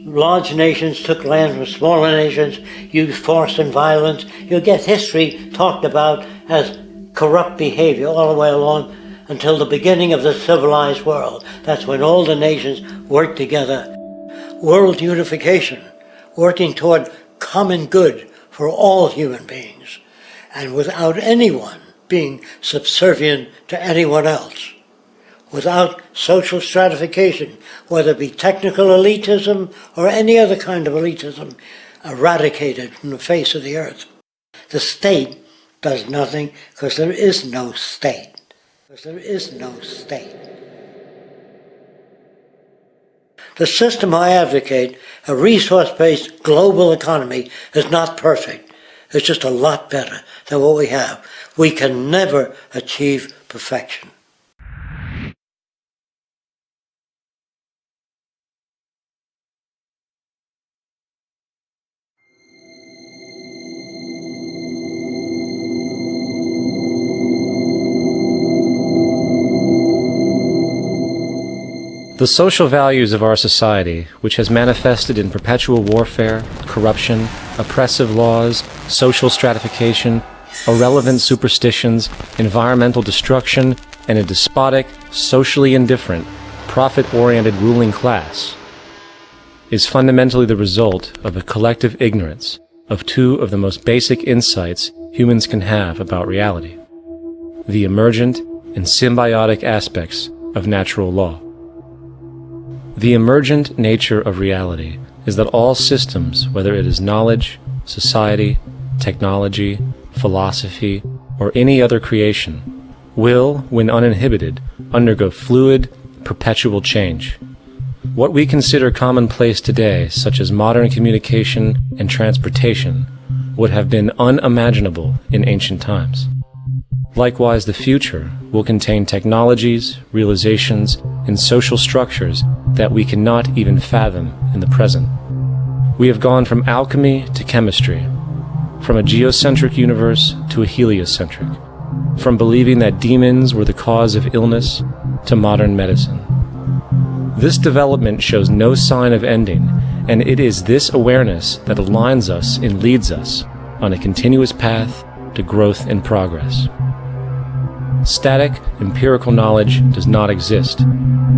large nations took land from smaller nations, used force and violence. You'll get history talked about as corrupt behavior all the way along until the beginning of the civilized world. That's when all the nations work together. World unification, working toward common good for all human beings, and without anyone being subservient to anyone else. Without social stratification, whether it be technical elitism or any other kind of elitism, eradicated from the face of the earth. The state does nothing because there is no state. Because there is no state. The system I advocate, a resource-based global economy, is not perfect. It's just a lot better than what we have. We can never achieve perfection. The social values of our society, which has manifested in perpetual warfare, corruption, oppressive laws, social stratification, irrelevant superstitions, environmental destruction, and a despotic, socially indifferent, profit-oriented ruling class, is fundamentally the result of a collective ignorance of two of the most basic insights humans can have about reality: the emergent and symbiotic aspects of natural law. The emergent nature of reality is that all systems, whether it is knowledge, society, technology, philosophy, or any other creation, will, when uninhibited, undergo fluid, perpetual change. What we consider commonplace today, such as modern communication and transportation, would have been unimaginable in ancient times. Likewise, the future will contain technologies, realizations, and social structures that we cannot even fathom in the present. We have gone from alchemy to chemistry, from a geocentric universe to a heliocentric, from believing that demons were the cause of illness to modern medicine. This development shows no sign of ending, and it is this awareness that aligns us and leads us on a continuous path to growth and progress. Static, empirical knowledge does not exist.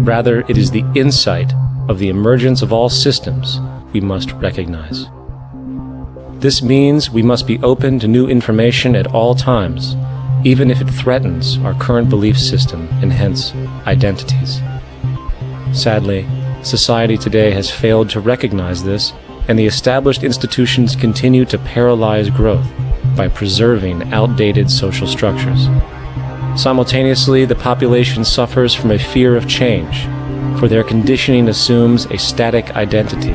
Rather, it is the insight of the emergence of all systems we must recognize. This means we must be open to new information at all times, even if it threatens our current belief system and hence identities. Sadly, society today has failed to recognize this, and the established institutions continue to paralyze growth by preserving outdated social structures. Simultaneously, the population suffers from a fear of change, for their conditioning assumes a static identity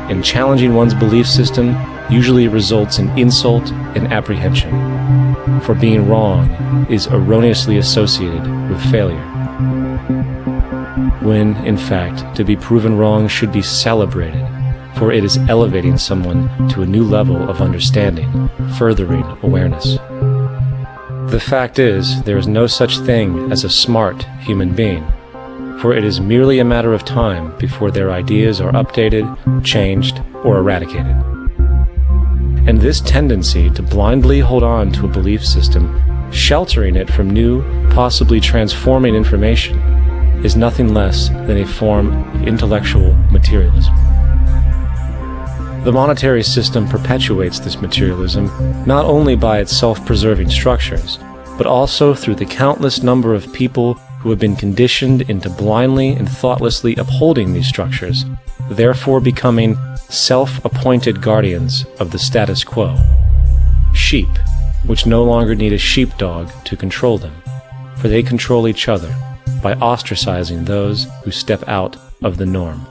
and challenging one's belief system usually results in insult and apprehension, for being wrong is erroneously associated with failure, when, in fact, to be proven wrong should be celebrated, for it is elevating someone to a new level of understanding, furthering awareness. The fact is, there is no such thing as a smart human being, for it is merely a matter of time before their ideas are updated, changed, or eradicated. And this tendency to blindly hold on to a belief system, sheltering it from new, possibly transforming information, is nothing less than a form of intellectual materialism. The monetary system perpetuates this materialism not only by its self-preserving structures, but also through the countless number of people who have been conditioned into blindly and thoughtlessly upholding these structures, therefore becoming self-appointed guardians of the status quo. Sheep, which no longer need a sheepdog to control them, for they control each other by ostracizing those who step out of the norm.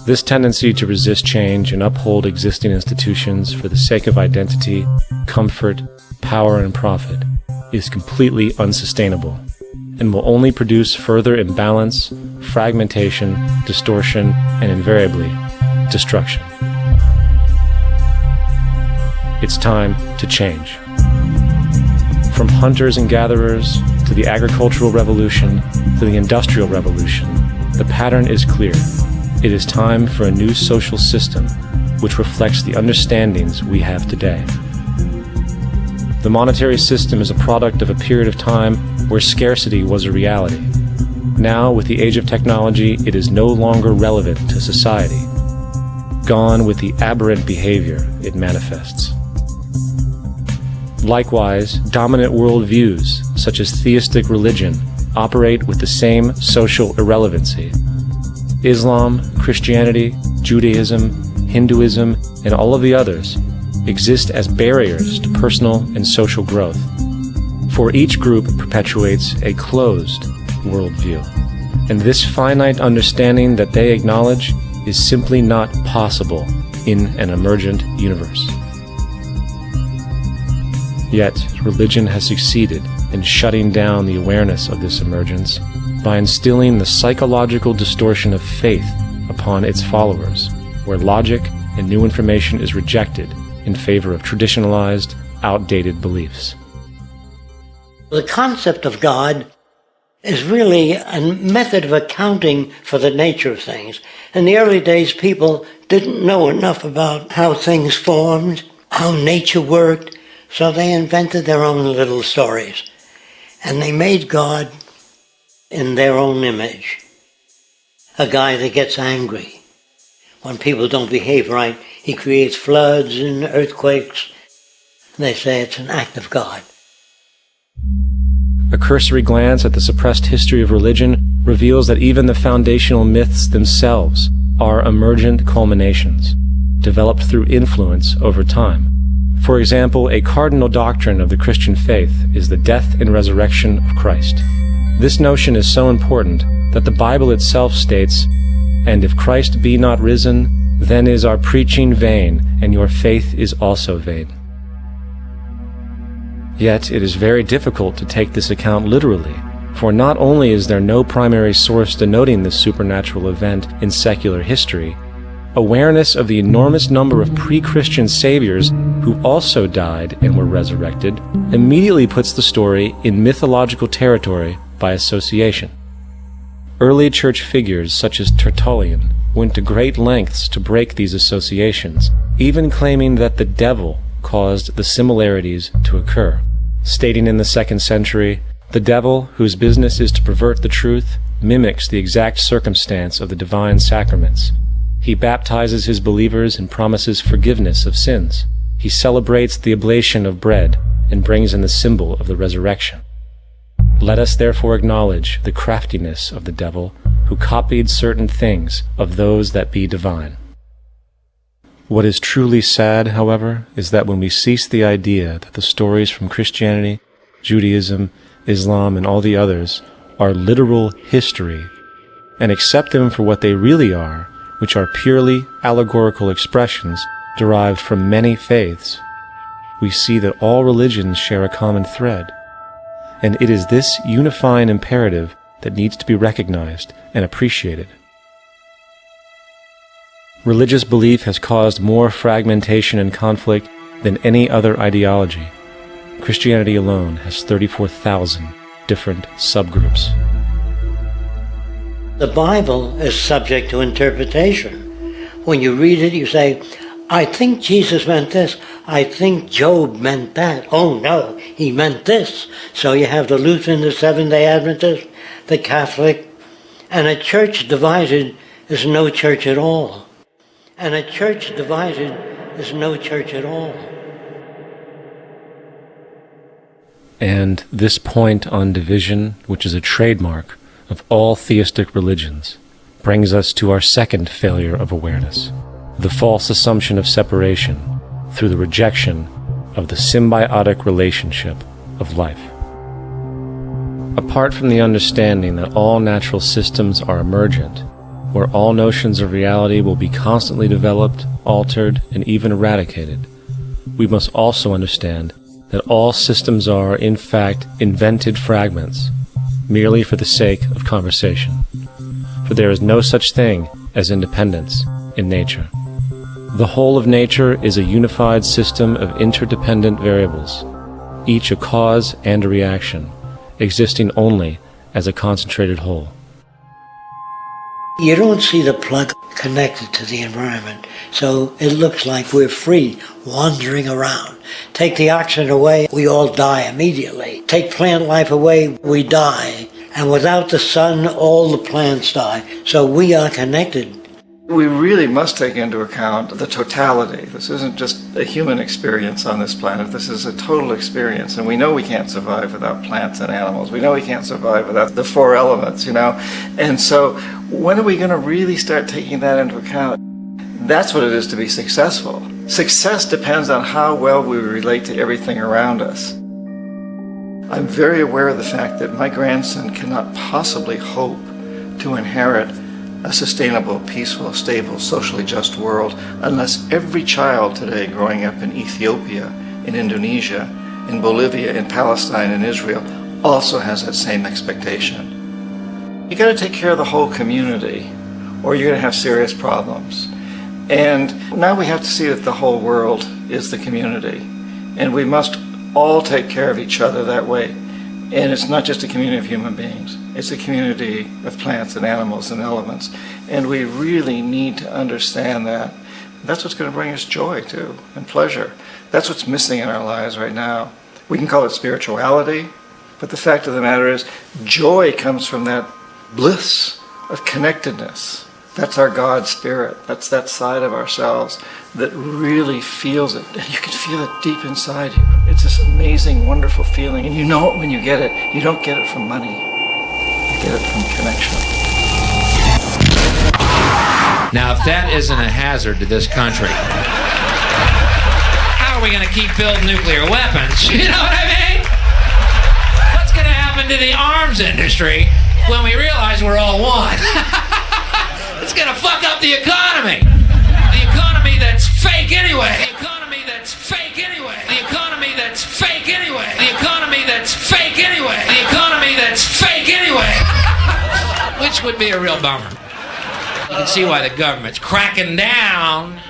This tendency to resist change and uphold existing institutions for the sake of identity, comfort, power, and profit is completely unsustainable and will only produce further imbalance, fragmentation, distortion, and invariably, destruction. It's time to change. From hunters and gatherers to the agricultural revolution to the industrial revolution, the pattern is clear. It is time for a new social system which reflects the understandings we have today. The monetary system is a product of a period of time where scarcity was a reality. Now, with the age of technology, it is no longer relevant to society. Gone with the aberrant behavior it manifests. Likewise, dominant worldviews, such as theistic religion, operate with the same social irrelevancy. Islam, Christianity, Judaism, Hinduism, and all of the others exist as barriers to personal and social growth, for each group perpetuates a closed worldview, and this finite understanding that they acknowledge is simply not possible in an emergent universe. Yet, religion has succeeded in shutting down the awareness of this emergence by instilling the psychological distortion of faith upon its followers, where logic and new information is rejected in favor of traditionalized, outdated beliefs. The concept of God is really a method of accounting for the nature of things. In the early days, people didn't know enough about how things formed, how nature worked, so they invented their own little stories. And they made God in their own image. A guy that gets angry when people don't behave right. He creates floods and earthquakes. They say it's an act of God. A cursory glance at the suppressed history of religion reveals that even the foundational myths themselves are emergent culminations, developed through influence over time. For example, a cardinal doctrine of the Christian faith is the death and resurrection of Christ. This notion is so important that the Bible itself states, "And if Christ be not risen, then is our preaching vain, and your faith is also vain." Yet it is very difficult to take this account literally, for not only is there no primary source denoting this supernatural event in secular history, awareness of the enormous number of pre-Christian saviors who also died and were resurrected immediately puts the story in mythological territory by association. Early church figures such as Tertullian went to great lengths to break these associations, even claiming that the devil caused the similarities to occur, stating in the 2nd century, "The devil, whose business is to pervert the truth, mimics the exact circumstance of the divine sacraments. He baptizes his believers and promises forgiveness of sins. He celebrates the oblation of bread and brings in the symbol of the resurrection. Let us therefore acknowledge the craftiness of the devil, who copied certain things of those that be divine." What is truly sad, however, is that when we cease the idea that the stories from Christianity, Judaism, Islam, and all the others are literal history, and accept them for what they really are, which are purely allegorical expressions derived from many faiths, we see that all religions share a common thread, and it is this unifying imperative that needs to be recognized and appreciated. Religious belief has caused more fragmentation and conflict than any other ideology. Christianity alone has 34,000 different subgroups. The Bible is subject to interpretation. When you read it, you say, I think Jesus meant this. I think Job meant that. Oh no, he meant this. So you have the Lutheran, the Seventh-day Adventist, the Catholic, and a church divided is no church at all. And a church divided is no church at all. And this point on division, which is a trademark of all theistic religions, brings us to our second failure of awareness, the false assumption of separation through the rejection of the symbiotic relationship of life. Apart from the understanding that all natural systems are emergent, where all notions of reality will be constantly developed, altered, and even eradicated, we must also understand that all systems are, in fact, invented fragments, merely for the sake of conversation. For there is no such thing as independence in nature. The whole of nature is a unified system of interdependent variables, each a cause and a reaction, existing only as a concentrated whole. You don't see the plug connected to the environment, so it looks like we're free, wandering around. Take the oxygen away, we all die immediately. Take plant life away, we die. And without the sun, all the plants die. So we are connected. We really must take into account the totality. This isn't just a human experience on this planet. This is a total experience. And we know we can't survive without plants and animals. We know we can't survive without the four elements, you know. And so when are we going to really start taking that into account? That's what it is to be successful. Success depends on how well we relate to everything around us. I'm very aware of the fact that my grandson cannot possibly hope to inherit a sustainable, peaceful, stable, socially just world unless every child today growing up in Ethiopia, in Indonesia, in Bolivia, in Palestine, in Israel also has that same expectation. You got to take care of the whole community or you're going to have serious problems. And now we have to see that the whole world is the community and we must all take care of each other that way. And it's not just a community of human beings. It's a community of plants and animals and elements. And we really need to understand that. That's what's going to bring us joy, too, and pleasure. That's what's missing in our lives right now. We can call it spirituality, but the fact of the matter is, joy comes from that bliss of connectedness. That's our God spirit. That's that side of ourselves that really feels it. And you can feel it deep inside you. It's this amazing, wonderful feeling. And you know it when you get it. You don't get it from money. You get it from connection. Now, if that isn't a hazard to this country, how are we going to keep building nuclear weapons? You know what I mean? What's going to happen to the arms industry when we realize we're all one? It's going to fuck up the economy. The economy that's fake anyway. The economy that's fake anyway. The economy that's fake anyway. The economy that's fake anyway. The economy that's fake anyway. Which would be a real bummer. You can see why the government's cracking down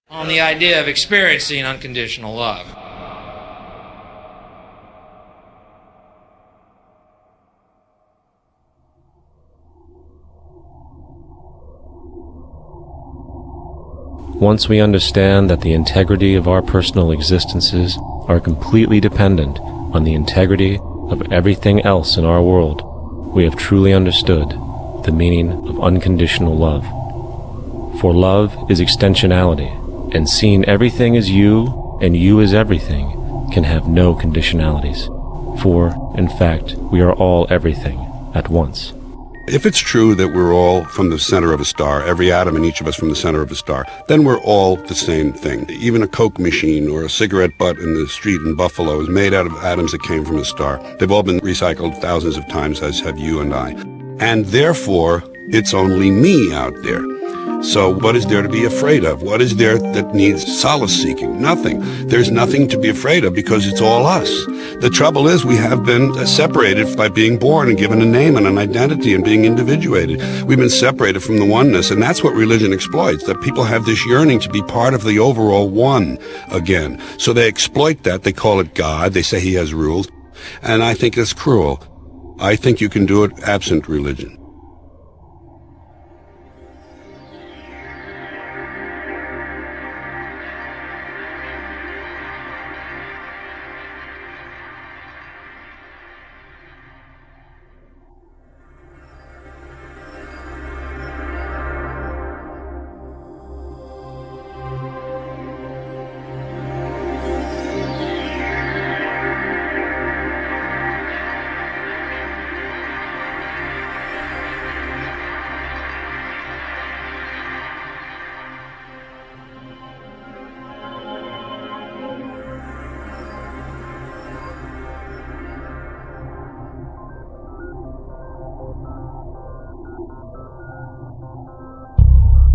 on the idea of experiencing unconditional love. Once we understand that the integrity of our personal existences are completely dependent on the integrity of everything else in our world, we have truly understood the meaning of unconditional love. For love is extensionality, and seeing everything as you and you as everything can have no conditionalities. For, in fact, we are all everything at once. If it's true that we're all from the center of a star, every atom in each of us from the center of a star, then we're all the same thing. Even a Coke machine or a cigarette butt in the street in Buffalo is made out of atoms that came from a star. They've all been recycled thousands of times, as have you and I. And therefore, It's only me out there. So what is there to be afraid of? What is there that needs solace seeking? Nothing. There's nothing to be afraid of because it's all us. The trouble is we have been separated by being born and given a name and an identity and being individuated. We've been separated from the oneness, and that's what religion exploits, that people have this yearning to be part of the overall one again. So they exploit that. They call it God. They say he has rules. And I think it's cruel. I think you can do it absent religion.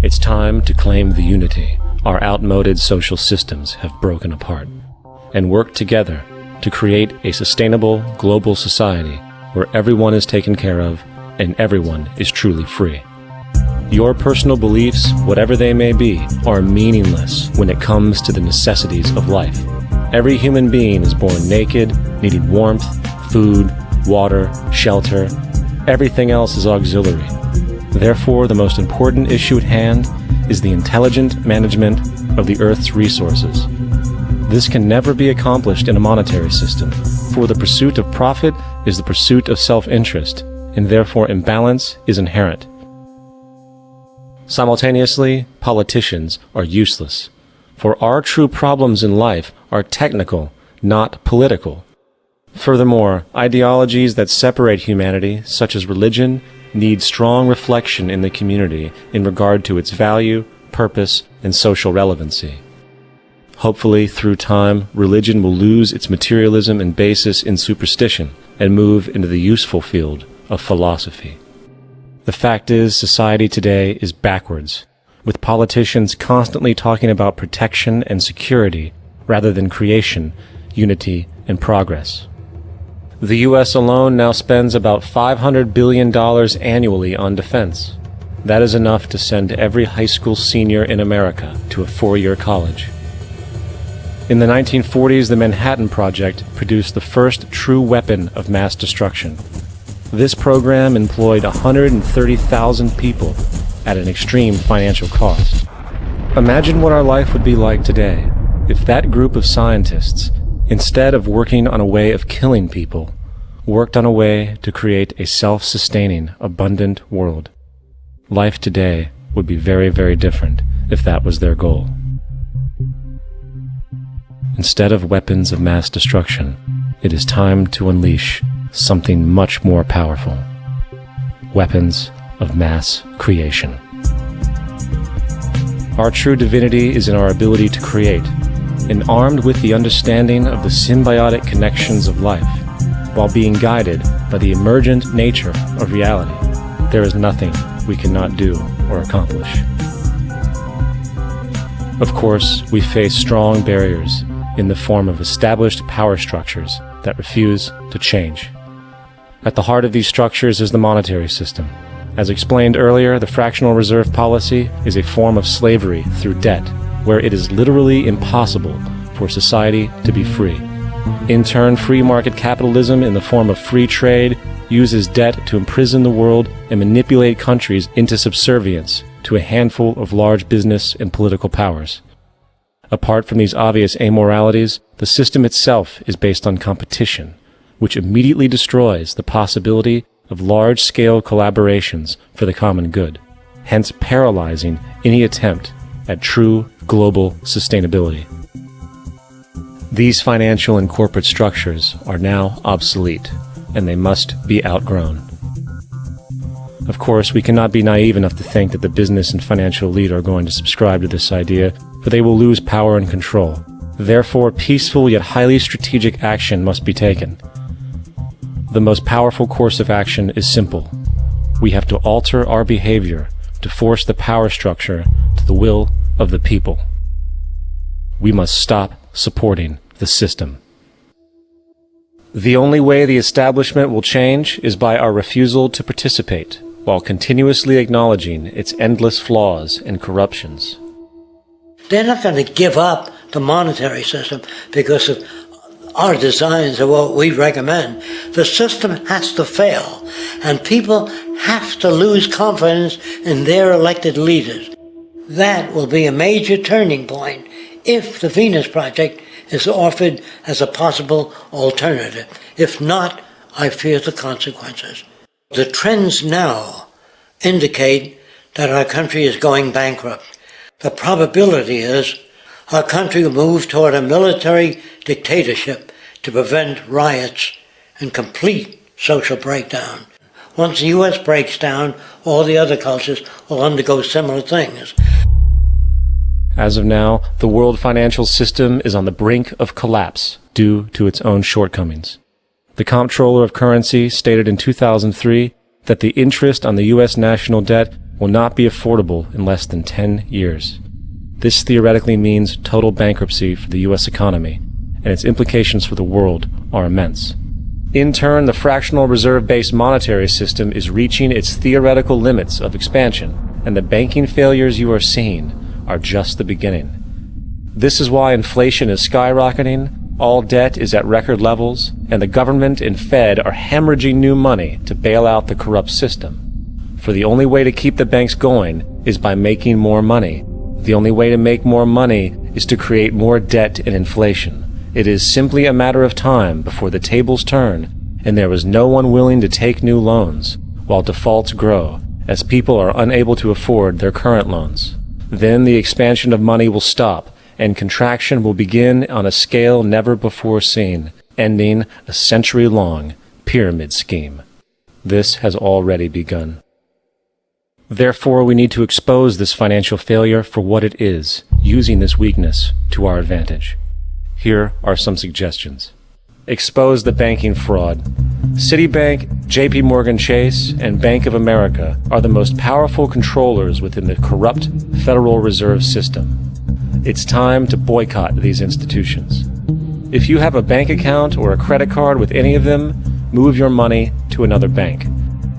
It's time to claim the unity our outmoded social systems have broken apart, and work together to create a sustainable global society where everyone is taken care of and everyone is truly free. Your personal beliefs, whatever they may be, are meaningless when it comes to the necessities of life. Every human being is born naked, needing warmth, food, water, shelter. Everything else is auxiliary. Therefore, the most important issue at hand is the intelligent management of the Earth's resources. This can never be accomplished in a monetary system, for the pursuit of profit is the pursuit of self-interest, and therefore imbalance is inherent. Simultaneously, politicians are useless, for our true problems in life are technical, not political. Furthermore, ideologies that separate humanity, such as religion, need strong reflection in the community in regard to its value, purpose, and social relevancy. Hopefully, through time, religion will lose its materialism and basis in superstition and move into the useful field of philosophy. The fact is, society today is backwards, with politicians constantly talking about protection and security rather than creation, unity, and progress. The U.S. alone now spends about $500 billion annually on defense. That is enough to send every high school senior in America to a four-year college. In the 1940s, the Manhattan Project produced the first true weapon of mass destruction. This program employed 130,000 people at an extreme financial cost. Imagine what our life would be like today if that group of scientists, instead of working on a way of killing people, worked on a way to create a self-sustaining, abundant world. Life today would be very, very different if that was their goal. Instead of weapons of mass destruction, it is time to unleash something much more powerful. Weapons of mass creation. Our true divinity is in our ability to create, and armed with the understanding of the symbiotic connections of life, while being guided by the emergent nature of reality, there is nothing we cannot do or accomplish. Of course, we face strong barriers in the form of established power structures that refuse to change. At the heart of these structures is the monetary system. As explained earlier, the fractional reserve policy is a form of slavery through debt, where it is literally impossible for society to be free. In turn, free market capitalism in the form of free trade uses debt to imprison the world and manipulate countries into subservience to a handful of large business and political powers. Apart from these obvious amoralities, the system itself is based on competition, which immediately destroys the possibility of large-scale collaborations for the common good, hence paralyzing any attempt at true global sustainability. These financial and corporate structures are now obsolete, and they must be outgrown. Of course, we cannot be naive enough to think that the business and financial elite are going to subscribe to this idea, for they will lose power and control. Therefore, peaceful yet highly strategic action must be taken. The most powerful course of action is simple: We have to alter our behavior to force the power structure to the will of the people. We must stop supporting the system. The only way the establishment will change is by our refusal to participate, while continuously acknowledging its endless flaws and corruptions. They're not going to give up the monetary system because of our designs of what we recommend. The system has to fail, and people have to lose confidence in their elected leaders. That will be a major turning point if the Venus Project is offered as a possible alternative. If not, I fear the consequences. The trends now indicate that our country is going bankrupt. The probability is our country will move toward a military dictatorship to prevent riots and complete social breakdown. Once the U.S. breaks down, all the other cultures will undergo similar things. As of now, the world financial system is on the brink of collapse due to its own shortcomings. The Comptroller of Currency stated in 2003 that the interest on the U.S. national debt will not be affordable in less than 10 years. This theoretically means total bankruptcy for the U.S. economy, and its implications for the world are immense. In turn, the fractional reserve-based monetary system is reaching its theoretical limits of expansion, and the banking failures you are seeing are just the beginning. This is why inflation is skyrocketing, all debt is at record levels, and the government and Fed are hemorrhaging new money to bail out the corrupt system. For the only way to keep the banks going is by making more money. The only way to make more money is to create more debt and inflation. It is simply a matter of time before the tables turn, and there is no one willing to take new loans, while defaults grow, as people are unable to afford their current loans. Then the expansion of money will stop, and contraction will begin on a scale never before seen, ending a century-long pyramid scheme. This has already begun. Therefore, we need to expose this financial failure for what it is, using this weakness to our advantage. Here are some suggestions. Expose the banking fraud. Citibank, JP Morgan Chase, and Bank of America are the most powerful controllers within the corrupt Federal Reserve System. It's time to boycott these institutions. If you have a bank account or a credit card with any of them, move your money to another bank.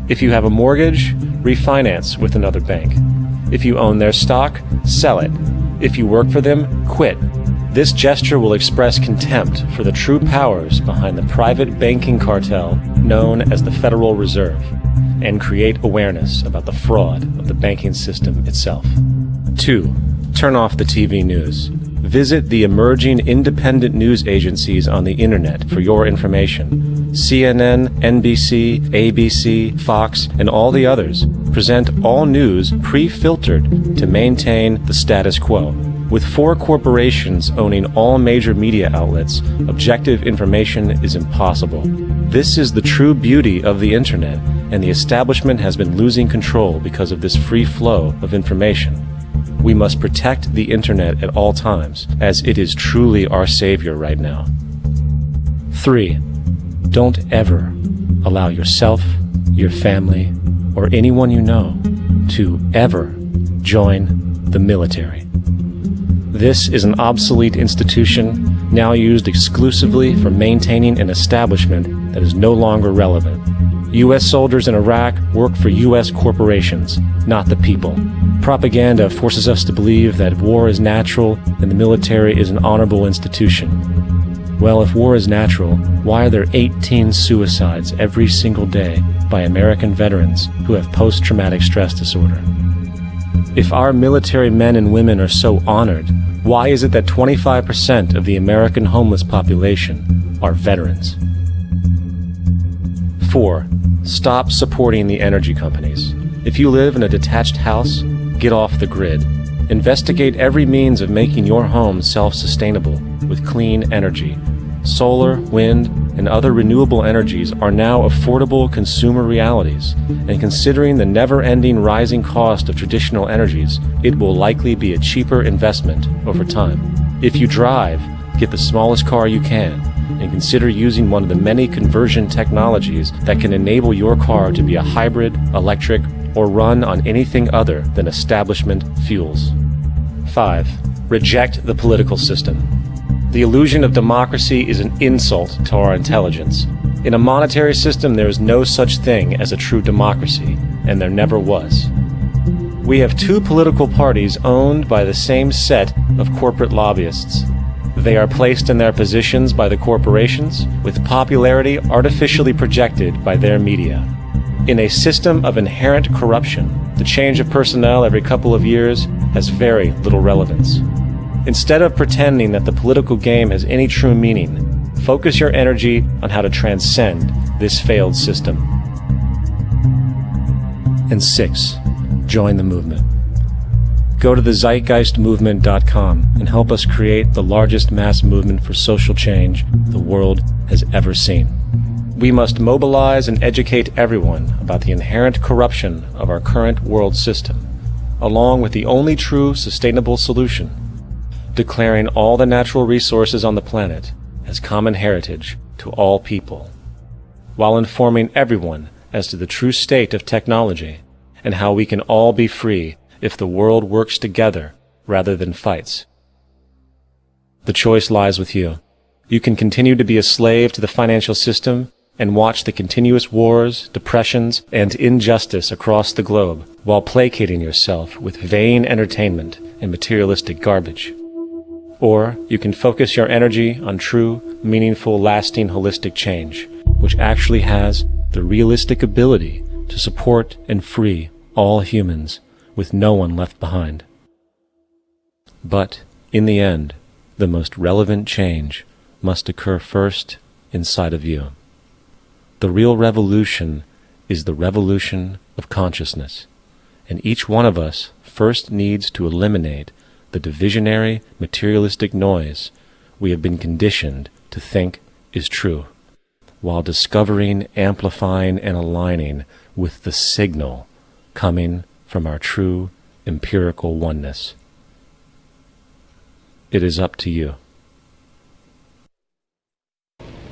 If you have a mortgage, refinance with another bank. If you own their stock, sell it. If you work for them, quit. This gesture will express contempt for the true powers behind the private banking cartel known as the Federal Reserve, and create awareness about the fraud of the banking system itself. 2. Turn off the TV news. Visit the emerging independent news agencies on the internet for your information. CNN, NBC, ABC, Fox, and all the others present all news pre-filtered to maintain the status quo. With 4 corporations owning all major media outlets, objective information is impossible. This is the true beauty of the internet, and the establishment has been losing control because of this free flow of information. We must protect the internet at all times, as it is truly our savior right now. 3. Don't ever allow yourself, your family, or anyone you know to ever join the military. This is an obsolete institution now used exclusively for maintaining an establishment that is no longer relevant. U.S. soldiers in Iraq work for U.S. corporations, not the people. Propaganda forces us to believe that war is natural and the military is an honorable institution. Well, if war is natural, why are there 18 suicides every single day by American veterans who have post-traumatic stress disorder? If our military men and women are so honored, why is it that 25% of the American homeless population are veterans? 4. Stop supporting the energy companies. If you live in a detached house, get off the grid. Investigate every means of making your home self-sustainable with clean energy. Solar, wind, and other renewable energies are now affordable consumer realities, and considering the never-ending rising cost of traditional energies, it will likely be a cheaper investment over time. If you drive, get the smallest car you can. and consider using one of the many conversion technologies that can enable your car to be a hybrid, electric, or run on anything other than establishment fuels. 5. Reject the political system. The illusion of democracy is an insult to our intelligence. In a monetary system, there is no such thing as a true democracy, and there never was. We have two political parties owned by the same set of corporate lobbyists. They are placed in their positions by the corporations, with popularity artificially projected by their media. In a system of inherent corruption, the change of personnel every couple of years has very little relevance. Instead of pretending that the political game has any true meaning, focus your energy on how to transcend this failed system. And 6. Join the movement. Go to thezeitgeistmovement.com and help us create the largest mass movement for social change the world has ever seen. We must mobilize and educate everyone about the inherent corruption of our current world system, along with the only true sustainable solution, declaring all the natural resources on the planet as common heritage to all people, while informing everyone as to the true state of technology and how we can all be free if the world works together rather than fights. The choice lies with you. You can continue to be a slave to the financial system and watch the continuous wars, depressions, and injustice across the globe while placating yourself with vain entertainment and materialistic garbage. Or you can focus your energy on true, meaningful, lasting, holistic change, which actually has the realistic ability to support and free all humans with no one left behind. But, in the end, the most relevant change must occur first inside of you. The real revolution is the revolution of consciousness, and each one of us first needs to eliminate the divisionary, materialistic noise we have been conditioned to think is true, while discovering, amplifying, and aligning with the signal coming from our true empirical oneness. It is up to you.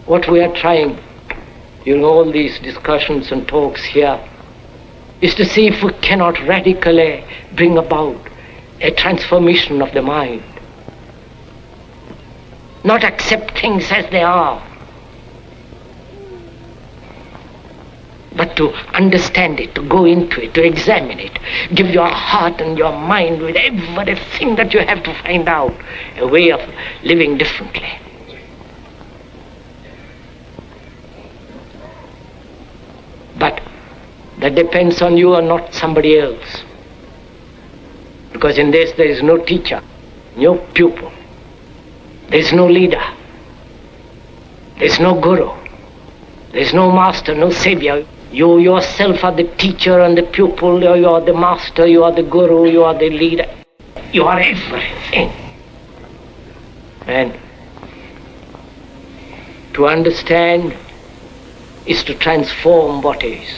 What we are trying in all these discussions and talks here is to see if we cannot radically bring about a transformation of the mind. Not accept things as they are, but to understand it, to go into it, to examine it, give your heart and your mind with everything that you have to find out a way of living differently. But that depends on you and not somebody else. Because in this there is no teacher, no pupil, there is no leader, there is no guru, there is no master, no savior. You yourself are the teacher and the pupil, you are the master, you are the guru, you are the leader. You are everything. And to understand is to transform what is.